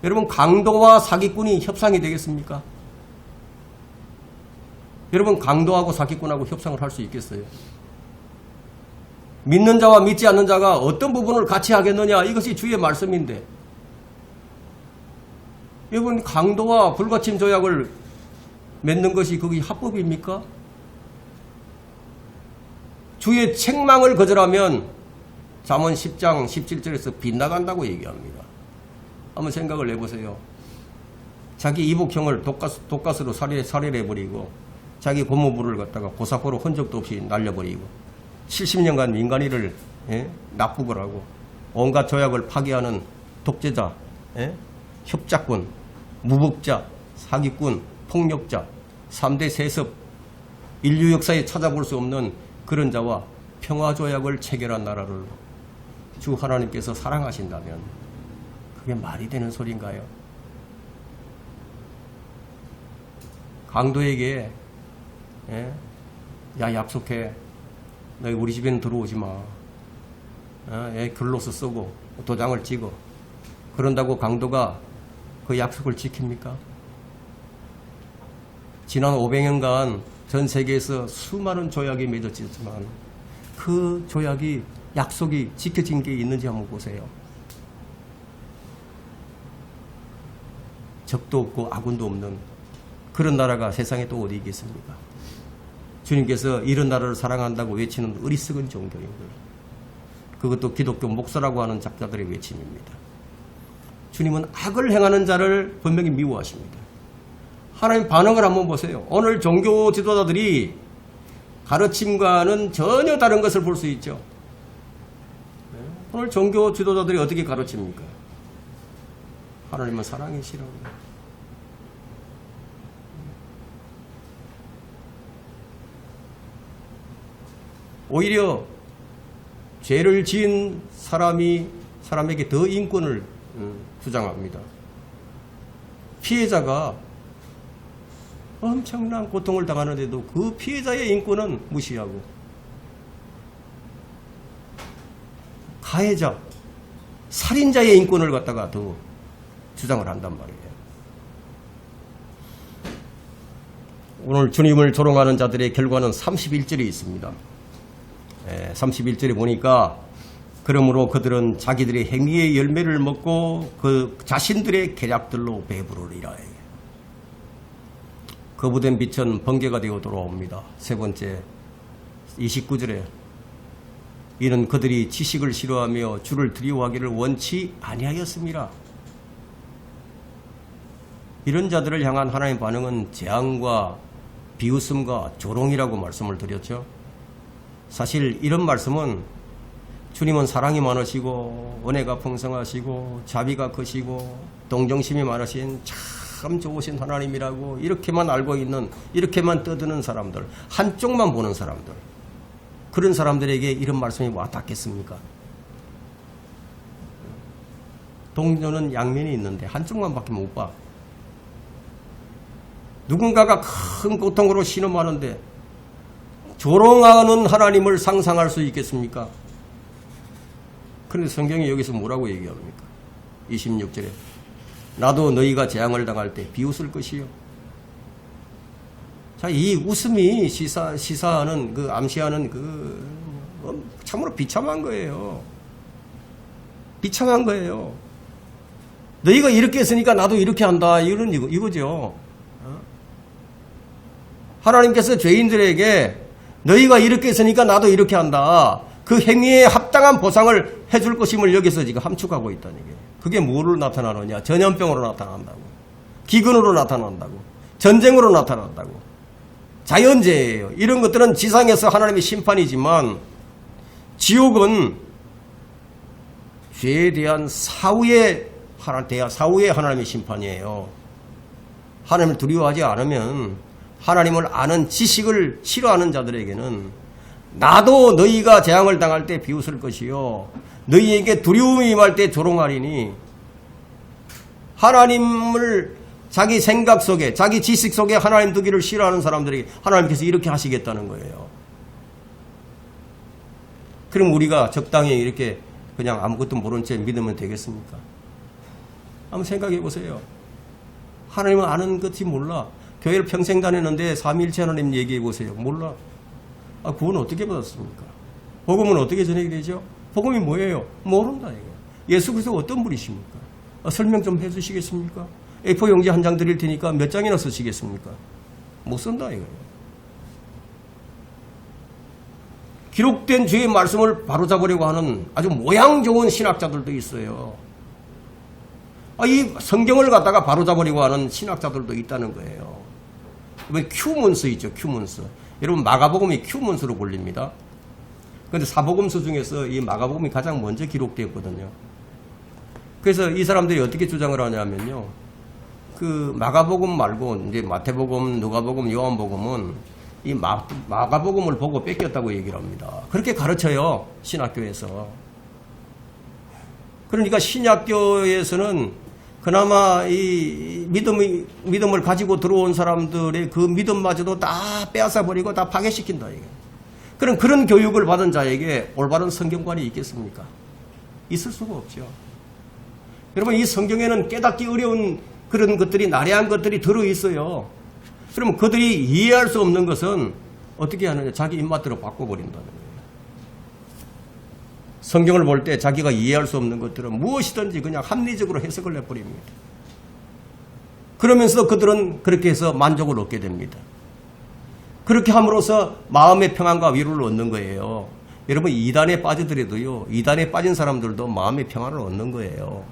여러분 강도와 사기꾼이 협상이 되겠습니까? 여러분 강도하고 사기꾼하고 협상을 할 수 있겠어요? 믿는 자와 믿지 않는 자가 어떤 부분을 같이 하겠느냐 이것이 주의 말씀인데 여러분 강도와 불가침 조약을 맺는 것이 그게 합법입니까? 주의 책망을 거절하면 잠언 10장 17절에서 빗나간다고 얘기합니다. 한번 생각을 해보세요. 자기 이복형을 독가스로 살해를 해버리고 자기 고모부를 갖다가 고사포로 흔적도 없이 날려버리고 70년간 민간인을 납북을 하고 온갖 조약을 파기하는 독재자, 협작군, 무법자, 사기꾼, 폭력자, 3대 세습, 인류 역사에 찾아볼 수 없는 그런 자와 평화조약을 체결한 나라를 주 하나님께서 사랑하신다면 그게 말이 되는 소리인가요? 강도에게 야 약속해 너희 우리 집에는 들어오지 마. 글로서 쓰고 도장을 찍어. 그런다고 강도가 그 약속을 지킵니까? 지난 500년간 전 세계에서 수많은 조약이 맺어졌지만 그 조약이 약속이 지켜진 게 있는지 한번 보세요. 적도 없고 아군도 없는 그런 나라가 세상에 또 어디 있겠습니까? 주님께서 이런 나라를 사랑한다고 외치는 어리석은 종교인들, 그것도 기독교 목사라고 하는 작자들의 외침입니다. 주님은 악을 행하는 자를 분명히 미워하십니다. 하나님 반응을 한번 보세요. 오늘 종교 지도자들이 가르침과는 전혀 다른 것을 볼 수 있죠. 오늘 종교 지도자들이 어떻게 가르칩니까? 하나님은 사랑이시라고. 오히려 죄를 지은 사람에게 더 인권을 주장합니다. 피해자가 엄청난 고통을 당하는데도 그 피해자의 인권은 무시하고 가해자, 살인자의 인권을 갖다가 더 주장을 한단 말이에요. 오늘 주님을 조롱하는 자들의 결과는 31절에 있습니다. 31절에 보니까 그러므로 그들은 자기들의 행위의 열매를 먹고 그 자신들의 계략들로 배부르리라. 거부된 빛은 번개가 되어 돌아옵니다. 세 번째 29절에 이는 그들이 지식을 싫어하며 주를 두려워하기를 원치 아니하였습니다. 이런 자들을 향한 하나님의 반응은 재앙과 비웃음과 조롱이라고 말씀을 드렸죠. 사실 이런 말씀은 주님은 사랑이 많으시고 은혜가 풍성하시고 자비가 크시고 동정심이 많으신 참 좋으신 하나님이라고 이렇게만 알고 있는, 이렇게만 떠드는 사람들, 한쪽만 보는 사람들, 그런 사람들에게 이런 말씀이 와 닿겠습니까? 동전은 양면이 있는데 한쪽만 밖에 못 봐. 누군가가 큰 고통으로 신음하는데 조롱하는 하나님을 상상할 수 있겠습니까? 그런데 성경이 여기서 뭐라고 얘기합니까? 26절에 나도 너희가 재앙을 당할 때 비웃을 것이요. 자, 이 웃음이 시사하는 그 암시하는 그 참으로 비참한 거예요. 비참한 거예요. 너희가 이렇게 했으니까 나도 이렇게 한다. 이거죠. 하나님께서 죄인들에게 너희가 이렇게 했으니까 나도 이렇게 한다. 그 행위에 합당한 보상을 해줄 것임을 여기서 지금 함축하고 있다는 얘기예요. 그게 뭐로 나타나느냐? 전염병으로 나타난다고. 기근으로 나타난다고. 전쟁으로 나타난다고. 자연재해예요. 이런 것들은 지상에서 하나님의 심판이지만 지옥은 죄에 대한 사후의 하나님의 심판이에요. 하나님을 두려워하지 않으면, 하나님을 아는 지식을 싫어하는 자들에게는 나도 너희가 재앙을 당할 때 비웃을 것이요 너희에게 두려움이 임할 때 조롱하리니, 하나님을 자기 생각 속에, 자기 지식 속에 하나님 두기를 싫어하는 사람들에게 하나님께서 이렇게 하시겠다는 거예요. 그럼 우리가 적당히 이렇게 그냥 아무것도 모른 채 믿으면 되겠습니까? 한번 생각해 보세요. 하나님은 아는 것이 몰라. 교회를 평생 다녔는데 삼위일체 하나님 얘기해 보세요. 몰라. 구원 어떻게 받았습니까? 복음은 어떻게 전하게 되죠? 복음이 뭐예요? 모른다 이거. 예수 그리스도가 어떤 분이십니까? 설명 좀 해주시겠습니까? A4 용지 한 장 드릴 테니까 몇 장이나 쓰시겠습니까? 못 쓴다 이거예요. 기록된 주의 말씀을 바로잡으려고 하는 아주 모양 좋은 신학자들도 있어요. 이 성경을 갖다가 바로잡으려고 하는 신학자들도 있다는 거예요. 이번 큐문서 있죠, 큐문서. 여러분 마가복음이 큐문서로 불립니다. 그런데 사복음서 중에서 이 마가복음이 가장 먼저 기록되었거든요. 그래서 이 사람들이 어떻게 주장을 하냐면요, 그 마가복음 말고 이제 마태복음, 누가복음, 요한복음은 이 마가복음을 보고 뺏겼다고 얘기를 합니다. 그렇게 가르쳐요, 신학교에서. 그러니까 신학교에서는 그나마 이 믿음을 가지고 들어온 사람들의 그 믿음마저도 다 빼앗아 버리고 다 파괴시킨다 이게. 그럼 그런 교육을 받은 자에게 올바른 성경관이 있겠습니까? 있을 수가 없죠. 여러분, 이 성경에는 깨닫기 어려운 그런 것들이, 나래한 것들이 들어있어요. 그러면 그들이 이해할 수 없는 것은 어떻게 하느냐? 자기 입맛대로 바꿔버린다는 거예요. 성경을 볼 때 자기가 이해할 수 없는 것들은 무엇이든지 그냥 합리적으로 해석을 해버립니다. 그러면서 그들은 그렇게 해서 만족을 얻게 됩니다. 그렇게 함으로써 마음의 평안과 위로를 얻는 거예요. 여러분, 이단에 빠지더라도요, 이단에 빠진 사람들도 마음의 평안을 얻는 거예요.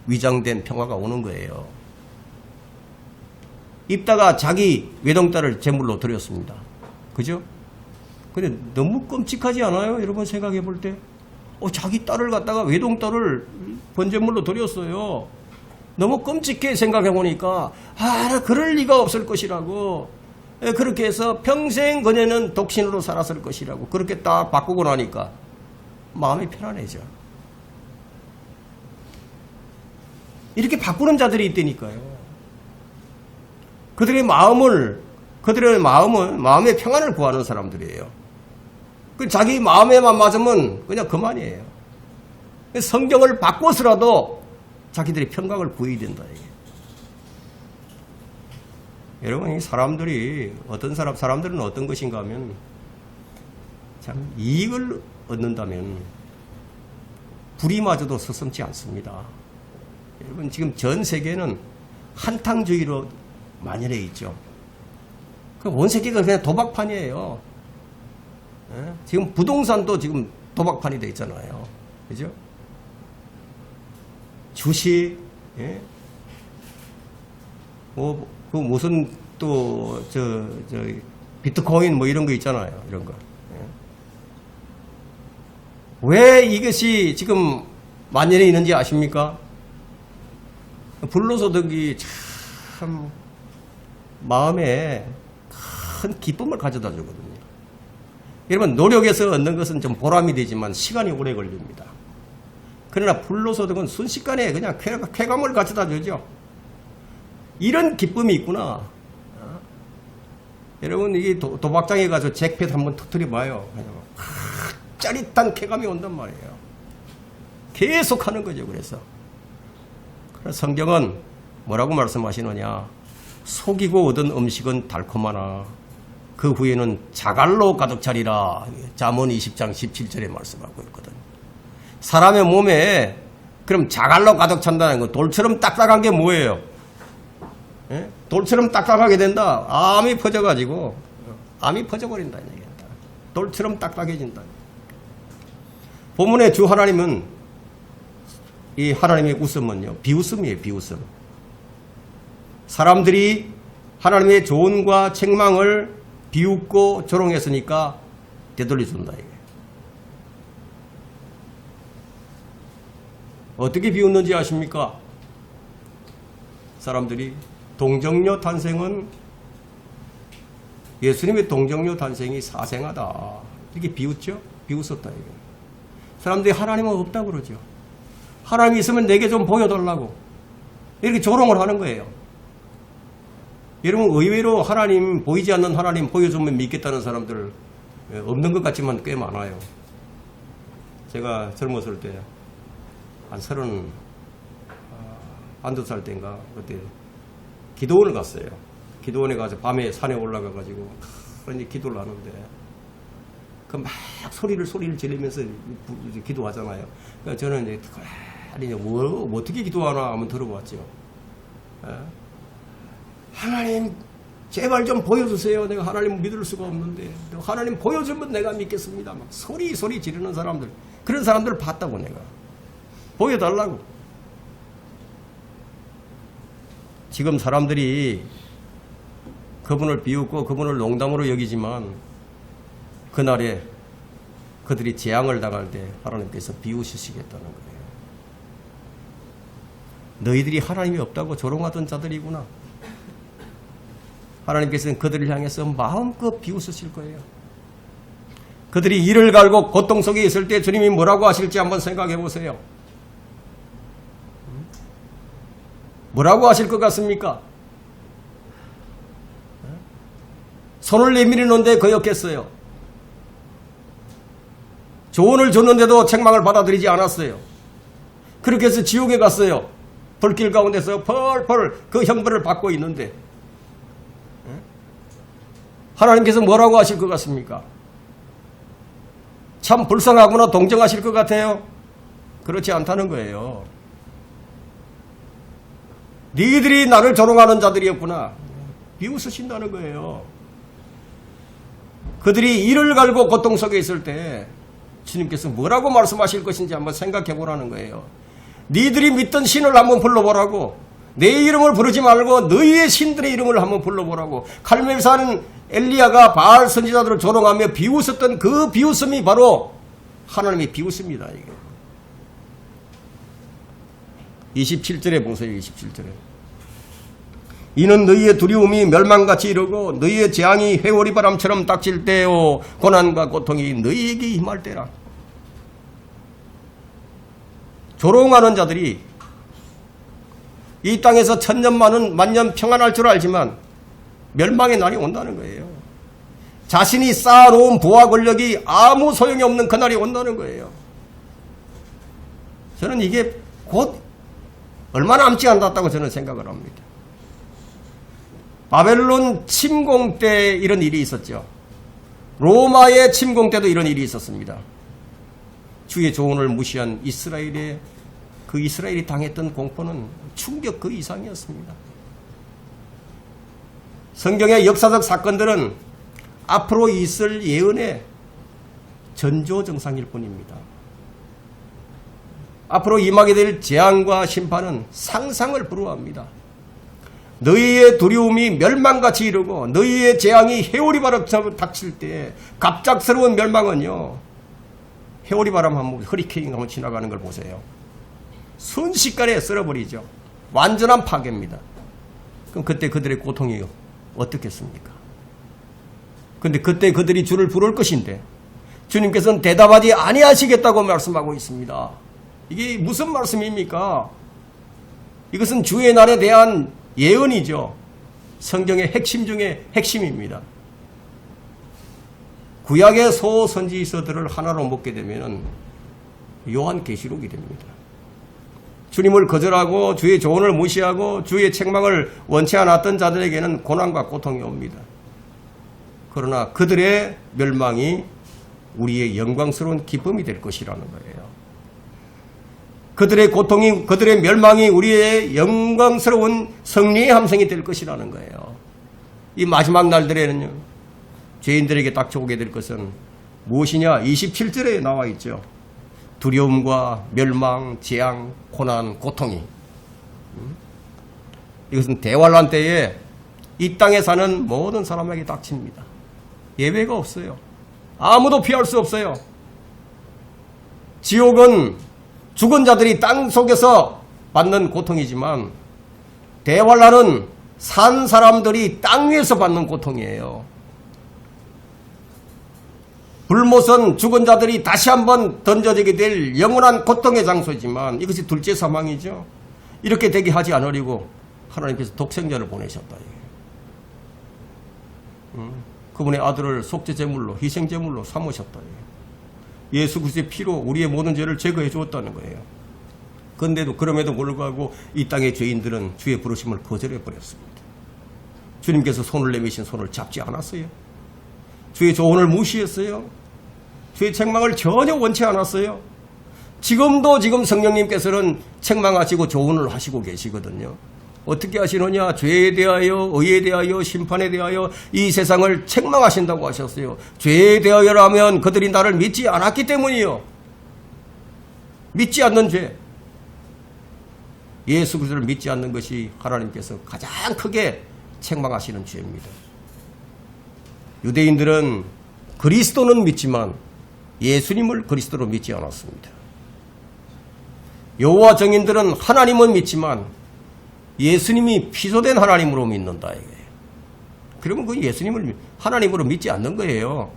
위장된 평화가 오는 거예요. 입다가 자기 외동딸을 제물로 드렸습니다. 그죠? 근데 너무 끔찍하지 않아요? 여러분 생각해 볼 때. 자기 딸을 갖다가 외동딸을 번제물로 드렸어요. 너무 끔찍해 생각해 보니까, 그럴 리가 없을 것이라고. 그렇게 해서 평생 그녀는 독신으로 살았을 것이라고. 그렇게 딱 바꾸고 나니까 마음이 편안해져. 이렇게 바꾸는 자들이 있다니까요. 그들의 마음은 마음의 평안을 구하는 사람들이에요. 자기 마음에만 맞으면 그냥 그만이에요. 성경을 바꿔서라도 자기들이 평강을 구해야 된다. 이게. 여러분, 이 사람들이 사람들은 어떤 것인가 하면, 참 이익을 얻는다면 불의마저도 서슴지 않습니다. 여러분, 지금 전 세계는 한탕주의로 만연해 있죠. 온 세계가 그냥 도박판이에요. 지금 부동산도 지금 도박판이 돼 있잖아요. 그죠? 주식, 그 무슨 또 비트코인 뭐 이런 거 있잖아요. 이런 거. 왜 이것이 지금 만연해 있는지 아십니까? 불로소득이 참 마음에 큰 기쁨을 가져다 주거든요. 여러분, 노력해서 얻는 것은 좀 보람이 되지만 시간이 오래 걸립니다. 그러나 불로소득은 순식간에 그냥 쾌감을 가져다 주죠. 이런 기쁨이 있구나. 여러분, 이 도박장에 가서 잭팻 한번 터뜨려 봐요. 짜릿한 쾌감이 온단 말이에요. 계속 하는 거죠. 그래서 성경은 뭐라고 말씀하시느냐? 속이고 얻은 음식은 달콤하나 그 후에는 자갈로 가득 차리라. 잠언 20장 17절에 말씀하고 있거든요. 사람의 몸에 그럼 자갈로 가득 찬다는 거, 돌처럼 딱딱한 게 뭐예요? 예? 돌처럼 딱딱하게 된다. 암이 퍼져가지고 암이 퍼져버린다는 얘기입니다. 돌처럼 딱딱해진다. 본문의 주 하나님은, 이 하나님의 웃음은요, 비웃음이에요. 비웃음. 사람들이 하나님의 조언과 책망을 비웃고 조롱했으니까 되돌려준다. 이게. 어떻게 비웃는지 아십니까? 사람들이 동정녀 탄생은, 예수님의 동정녀 탄생이 사생하다. 이렇게 비웃죠? 비웃었다. 이게. 사람들이 하나님은 없다고 그러죠. 하나님이 있으면 내게 좀 보여달라고. 이렇게 조롱을 하는 거예요. 여러분, 의외로 하나님, 보이지 않는 하나님 보여주면 믿겠다는 사람들 없는 것 같지만 꽤 많아요. 제가 젊었을 때, 한 31살 때인가, 그때 기도원을 갔어요. 기도원에 가서 밤에 산에 올라가가지고, 그런데 기도를 하는데, 그 막 소리를 지르면서 기도하잖아요. 그러니까 저는 이제, 뭐 어떻게 기도하나 한번 들어봤죠. 하나님, 제발 좀 보여주세요. 내가 하나님 믿을 수가 없는데. 하나님 보여주면 내가 믿겠습니다. 막 소리 지르는 사람들. 그런 사람들을 봤다고 내가. 보여달라고. 지금 사람들이 그분을 비웃고 그분을 농담으로 여기지만 그날에 그들이 재앙을 당할 때 하나님께서 비웃으시겠다는 거예요. 너희들이 하나님이 없다고 조롱하던 자들이구나. 하나님께서는 그들을 향해서 마음껏 비웃으실 거예요. 그들이 이를 갈고 고통 속에 있을 때 주님이 뭐라고 하실지 한번 생각해 보세요. 뭐라고 하실 것 같습니까? 손을 내밀었는데 거역했어요. 조언을 줬는데도 책망을 받아들이지 않았어요. 그렇게 해서 지옥에 갔어요. 불길 가운데서 펄펄 그 형벌을 받고 있는데 하나님께서 뭐라고 하실 것 같습니까? 참 불쌍하구나 동정하실 것 같아요? 그렇지 않다는 거예요. 너희들이 나를 조롱하는 자들이었구나. 비웃으신다는 거예요. 그들이 이를 갈고 고통 속에 있을 때 주님께서 뭐라고 말씀하실 것인지 한번 생각해 보라는 거예요. 너희들이 믿던 신을 한번 불러보라고. 내 이름을 부르지 말고 너희의 신들의 이름을 한번 불러보라고. 갈멜산 엘리야가 바알 선지자들을 조롱하며 비웃었던 그 비웃음이 바로 하나님의 비웃음이다. 이게 27절에 보세요. 27절에. 이는 너희의 두려움이 멸망같이 이르고 너희의 재앙이 회오리 바람처럼 닥칠 때요 고난과 고통이 너희에게 임할 때라. 조롱하는 자들이 이 땅에서 천년만은 만년 평안할 줄 알지만 멸망의 날이 온다는 거예요. 자신이 쌓아놓은 부와 권력이 아무 소용이 없는 그날이 온다는 거예요. 저는 이게 곧 얼마 남지 않았다고 저는 생각을 합니다. 바벨론 침공 때 이런 일이 있었죠. 로마의 침공 때도 이런 일이 있었습니다. 주의 조언을 무시한 이스라엘이 당했던 공포는 충격 그 이상이었습니다. 성경의 역사적 사건들은 앞으로 있을 예언의 전조정상일 뿐입니다. 앞으로 임하게 될 재앙과 심판은 상상을 불허합니다. 너희의 두려움이 멸망같이 이르고 너희의 재앙이 해오리바람 닥칠 때 갑작스러운 멸망은요. 해오리바람 한번 허리케인 한번 지나가는 걸 보세요. 순식간에 쓸어버리죠. 완전한 파괴입니다. 그럼 그때 그들의 고통이 어떻겠습니까? 근데 그때 그들이 주를 부를 것인데 주님께서는 대답하지 아니하시겠다고 말씀하고 있습니다. 이게 무슨 말씀입니까? 이것은 주의 날에 대한 예언이죠. 성경의 핵심 중에 핵심입니다. 구약의 소선지서들을 하나로 먹게 되면 요한계시록이 됩니다. 주님을 거절하고 주의 조언을 무시하고 주의 책망을 원치 않았던 자들에게는 고난과 고통이 옵니다. 그러나 그들의 멸망이 우리의 영광스러운 기쁨이 될 것이라는 거예요. 그들의 고통이, 그들의 멸망이 우리의 영광스러운 승리의 함성이 될 것이라는 거예요. 이 마지막 날들에는요, 죄인들에게 닥쳐오게 될 것은 무엇이냐? 27절에 나와 있죠. 두려움과 멸망, 재앙, 고난, 고통이. 이것은 대환란 때에 이 땅에 사는 모든 사람에게 닥칩니다. 예외가 없어요. 아무도 피할 수 없어요. 지옥은 죽은 자들이 땅 속에서 받는 고통이지만 대환란은 산 사람들이 땅 위에서 받는 고통이에요. 불못은 죽은 자들이 다시 한번 던져지게 될 영원한 고통의 장소지만 이것이 둘째 사망이죠. 이렇게 되게 하지 않으려고 하나님께서 독생자를 보내셨다. 그분의 아들을 속죄제물로 희생제물로 삼으셨다. 예수 그리스도의 피로 우리의 모든 죄를 제거해 주었다는 거예요. 그런데도 그럼에도 불구하고 이 땅의 죄인들은 주의 부르심을 거절해 버렸습니다. 주님께서 손을 내미신 손을 잡지 않았어요. 주의 조언을 무시했어요. 주의 책망을 전혀 원치 않았어요. 지금 성령님께서는 책망하시고 조언을 하시고 계시거든요. 어떻게 하시느냐? 죄에 대하여, 의에 대하여, 심판에 대하여 이 세상을 책망하신다고 하셨어요. 죄에 대하여라면 그들이 나를 믿지 않았기 때문이요. 믿지 않는 죄. 예수 그리스도를 믿지 않는 것이 하나님께서 가장 크게 책망하시는 죄입니다. 유대인들은 그리스도는 믿지만 예수님을 그리스도로 믿지 않았습니다. 여호와 정인들은 하나님은 믿지만 예수님이 피소된 하나님으로 믿는다 이거예요. 그러면 그 예수님을 하나님으로 믿지 않는 거예요.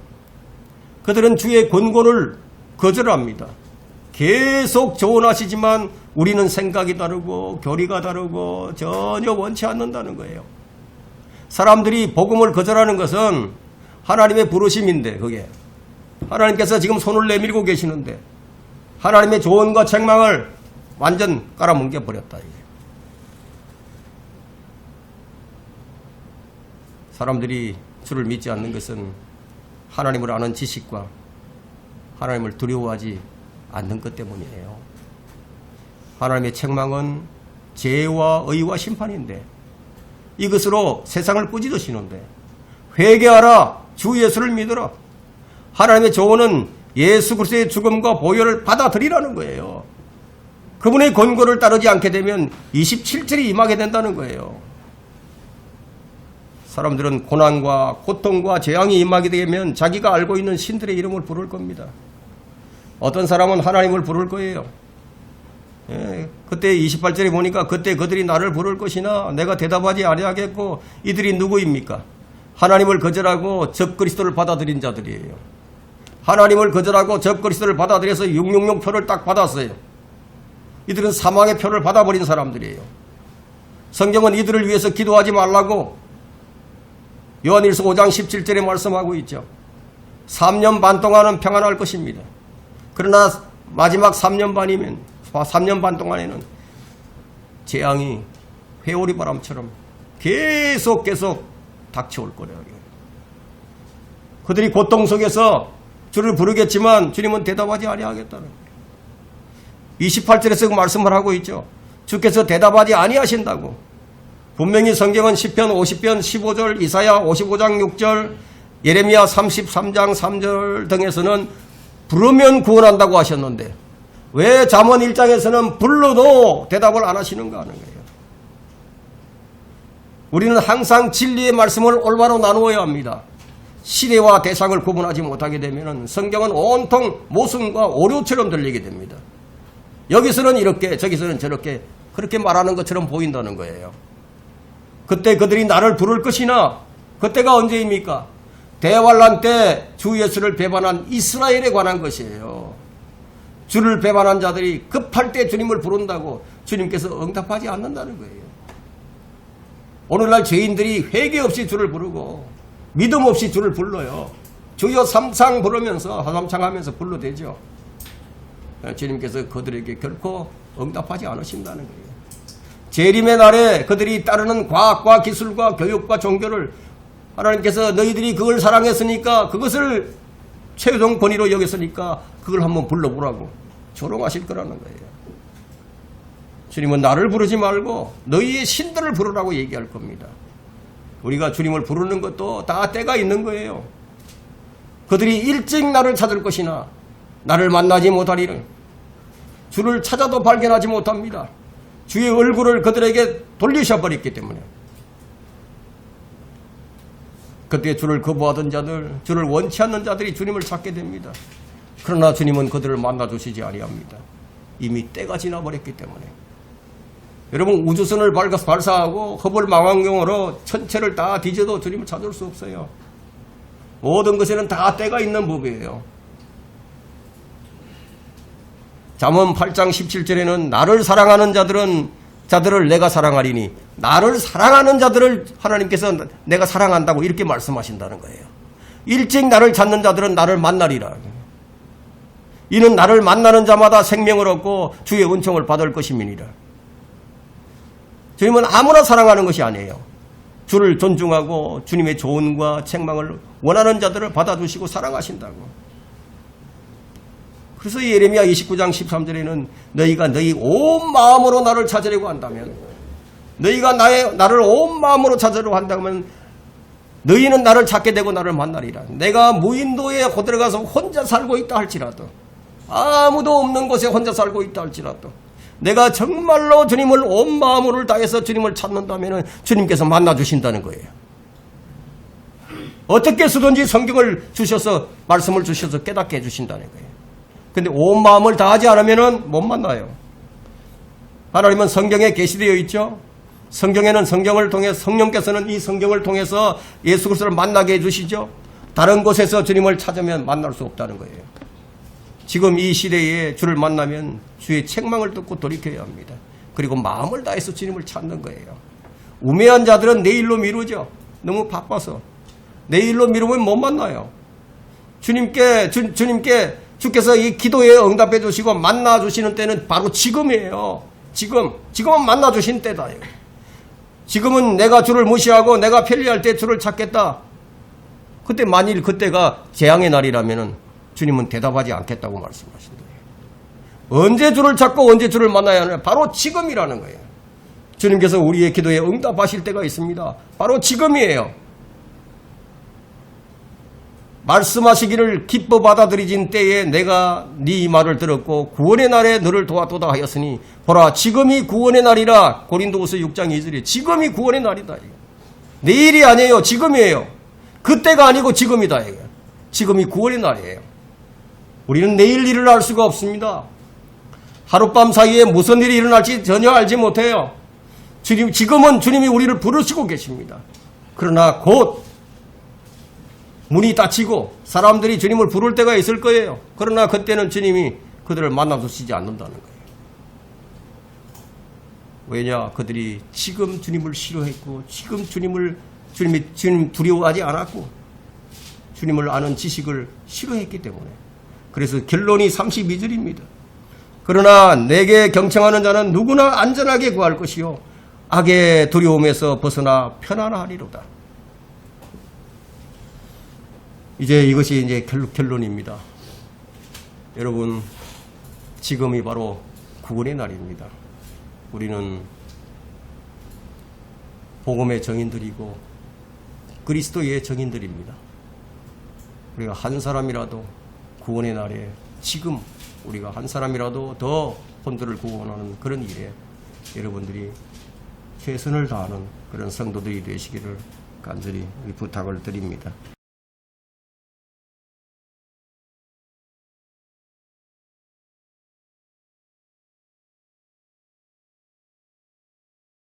그들은 주의 권고를 거절합니다. 계속 조언하시지만 우리는 생각이 다르고 교리가 다르고 전혀 원치 않는다는 거예요. 사람들이 복음을 거절하는 것은 하나님의 부르심인데 그게 하나님께서 지금 손을 내밀고 계시는데 하나님의 조언과 책망을 완전 깔아뭉개 버렸다 이게. 사람들이 주를 믿지 않는 것은 하나님을 아는 지식과 하나님을 두려워하지 않는 것 때문이에요. 하나님의 책망은 죄와 의와 심판인데 이것으로 세상을 꾸짖으시는데 회개하라, 주 예수를 믿으라. 하나님의 조언은 예수 그리스도의 죽음과 보혈을 받아들이라는 거예요. 그분의 권고를 따르지 않게 되면 27절이 임하게 된다는 거예요. 사람들은 고난과 고통과 재앙이 임하게 되면 자기가 알고 있는 신들의 이름을 부를 겁니다. 어떤 사람은 하나님을 부를 거예요. 예, 그때 28절에 보니까 그때 그들이 나를 부를 것이나 내가 대답하지 아니하겠고 이들이 누구입니까? 하나님을 거절하고 적그리스도를 받아들인 자들이에요. 하나님을 거절하고 적그리스도를 받아들여서 666 표를 딱 받았어요. 이들은 사망의 표를 받아버린 사람들이에요. 성경은 이들을 위해서 기도하지 말라고 요한일서 5장 17절에 말씀하고 있죠. 3년 반 동안은 평안할 것입니다. 그러나 마지막 3년 반 동안에는 재앙이 회오리 바람처럼 계속 닥쳐올 거래요. 그들이 고통 속에서 주를 부르겠지만 주님은 대답하지 아니하겠다는 거예요. 28절에서 그 말씀을 하고 있죠. 주께서 대답하지 아니하신다고. 분명히 성경은 시편 50편 15절, 이사야 55장 6절, 예레미야 33장 3절 등에서는 부르면 구원한다고 하셨는데 왜 잠언 1장에서는 불러도 대답을 안 하시는가 하는 거예요. 우리는 항상 진리의 말씀을 올바로 나누어야 합니다. 시대와 대상을 구분하지 못하게 되면 성경은 온통 모순과 오류처럼 들리게 됩니다. 여기서는 이렇게 저기서는 저렇게 그렇게 말하는 것처럼 보인다는 거예요. 그때 그들이 나를 부를 것이나 그때가 언제입니까? 대환란 때 주 예수를 배반한 이스라엘에 관한 것이에요. 주를 배반한 자들이 급할 때 주님을 부른다고 주님께서 응답하지 않는다는 거예요. 오늘날 죄인들이 회개 없이 주를 부르고 믿음 없이 주를 불러요. 주여 삼상 부르면서 화삼창하면서 불러대죠. 주님께서 그들에게 결코 응답하지 않으신다는 거예요. 재림의 날에 그들이 따르는 과학과 기술과 교육과 종교를 하나님께서 너희들이 그걸 사랑했으니까 그것을 최종 권위로 여겼으니까 그걸 한번 불러보라고 조롱하실 거라는 거예요. 주님은 나를 부르지 말고 너희의 신들을 부르라고 얘기할 겁니다. 우리가 주님을 부르는 것도 다 때가 있는 거예요. 그들이 일찍 나를 찾을 것이나 나를 만나지 못하리를. 주를 찾아도 발견하지 못합니다. 주의 얼굴을 그들에게 돌리셔버렸기 때문에. 그때 주를 거부하던 자들, 주를 원치 않는 자들이 주님을 찾게 됩니다. 그러나 주님은 그들을 만나주시지 아니합니다. 이미 때가 지나버렸기 때문에. 여러분, 우주선을 발사하고 허블 망원경으로 천체를 다 뒤져도 주님을 찾을 수 없어요. 모든 것에는 다 때가 있는 법이에요. 잠언 8장 17절에는 나를 사랑하는 자들을 내가 사랑하리니 나를 사랑하는 자들을 하나님께서 내가 사랑한다고 이렇게 말씀하신다는 거예요. 일찍 나를 찾는 자들은 나를 만나리라. 이는 나를 만나는 자마다 생명을 얻고 주의 은총을 받을 것임이니라. 주님은 아무나 사랑하는 것이 아니에요. 주를 존중하고 주님의 조언과 책망을 원하는 자들을 받아주시고 사랑하신다고. 그래서 예레미야 29장 13절에는 너희가 너희 온 마음으로 나를 찾으려고 한다면, 너희가 나를 온 마음으로 찾으려고 한다면 너희는 나를 찾게 되고 나를 만나리라. 내가 무인도에 들어가서 혼자 살고 있다 할지라도, 아무도 없는 곳에 혼자 살고 있다 할지라도, 내가 정말로 주님을 온 마음으로 다해서 주님을 찾는다면 주님께서 만나주신다는 거예요. 어떻게 해서든지 성경을 주셔서 말씀을 주셔서 깨닫게 해주신다는 거예요. 근데 온 마음을 다하지 않으면 못 만나요. 하나님은 성경에 계시되어 있죠. 성경에는 성경을 통해 성령께서는 이 성경을 통해서 예수 그리스도를 만나게 해주시죠. 다른 곳에서 주님을 찾으면 만날 수 없다는 거예요. 지금 이 시대에 주를 만나면 주의 책망을 듣고 돌이켜야 합니다. 그리고 마음을 다해서 주님을 찾는 거예요. 우매한 자들은 내일로 미루죠. 너무 바빠서. 내일로 미루면 못 만나요. 주께서 이 기도에 응답해 주시고 만나 주시는 때는 바로 지금이에요. 지금은 만나 주신 때다. 지금은 내가 주를 무시하고 내가 편리할 때 주를 찾겠다. 그때 만일 그때가 재앙의 날이라면 주님은 대답하지 않겠다고 말씀하신다. 언제 주를 찾고 언제 주를 만나야 하느냐? 바로 지금이라는 거예요. 주님께서 우리의 기도에 응답하실 때가 있습니다. 바로 지금이에요. 말씀하시기를 기뻐 받아들이진 때에 내가 네 말을 들었고 구원의 날에 너를 도왔도다 하였으니 보라 지금이 구원의 날이라. 고린도후서 6장 2절에 지금이 구원의 날이다. 내일이 아니에요. 지금이에요. 그때가 아니고 지금이다. 지금이 구원의 날이에요. 우리는 내일 일을 알 수가 없습니다. 하룻밤 사이에 무슨 일이 일어날지 전혀 알지 못해요. 지금은 주님이 우리를 부르시고 계십니다. 그러나 곧 문이 닫히고 사람들이 주님을 부를 때가 있을 거예요. 그러나 그때는 주님이 그들을 만나주시지 않는다는 거예요. 왜냐? 그들이 지금 주님을 싫어했고 지금 주님 두려워하지 않았고 주님을 아는 지식을 싫어했기 때문에. 그래서 결론이 32절입니다. 그러나 내게 경청하는 자는 누구나 안전하게 구할 것이요 악의 두려움에서 벗어나 편안하리로다. 이것이 이제 결론입니다. 여러분, 지금이 바로 구원의 날입니다. 우리는 복음의 정인들이고 그리스도의 정인들입니다. 우리가 한 사람이라도 구원의 날에 지금 우리가 한 사람이라도 더 혼들을 구원하는 그런 일에 여러분들이 최선을 다하는 그런 성도들이 되시기를 간절히 부탁을 드립니다.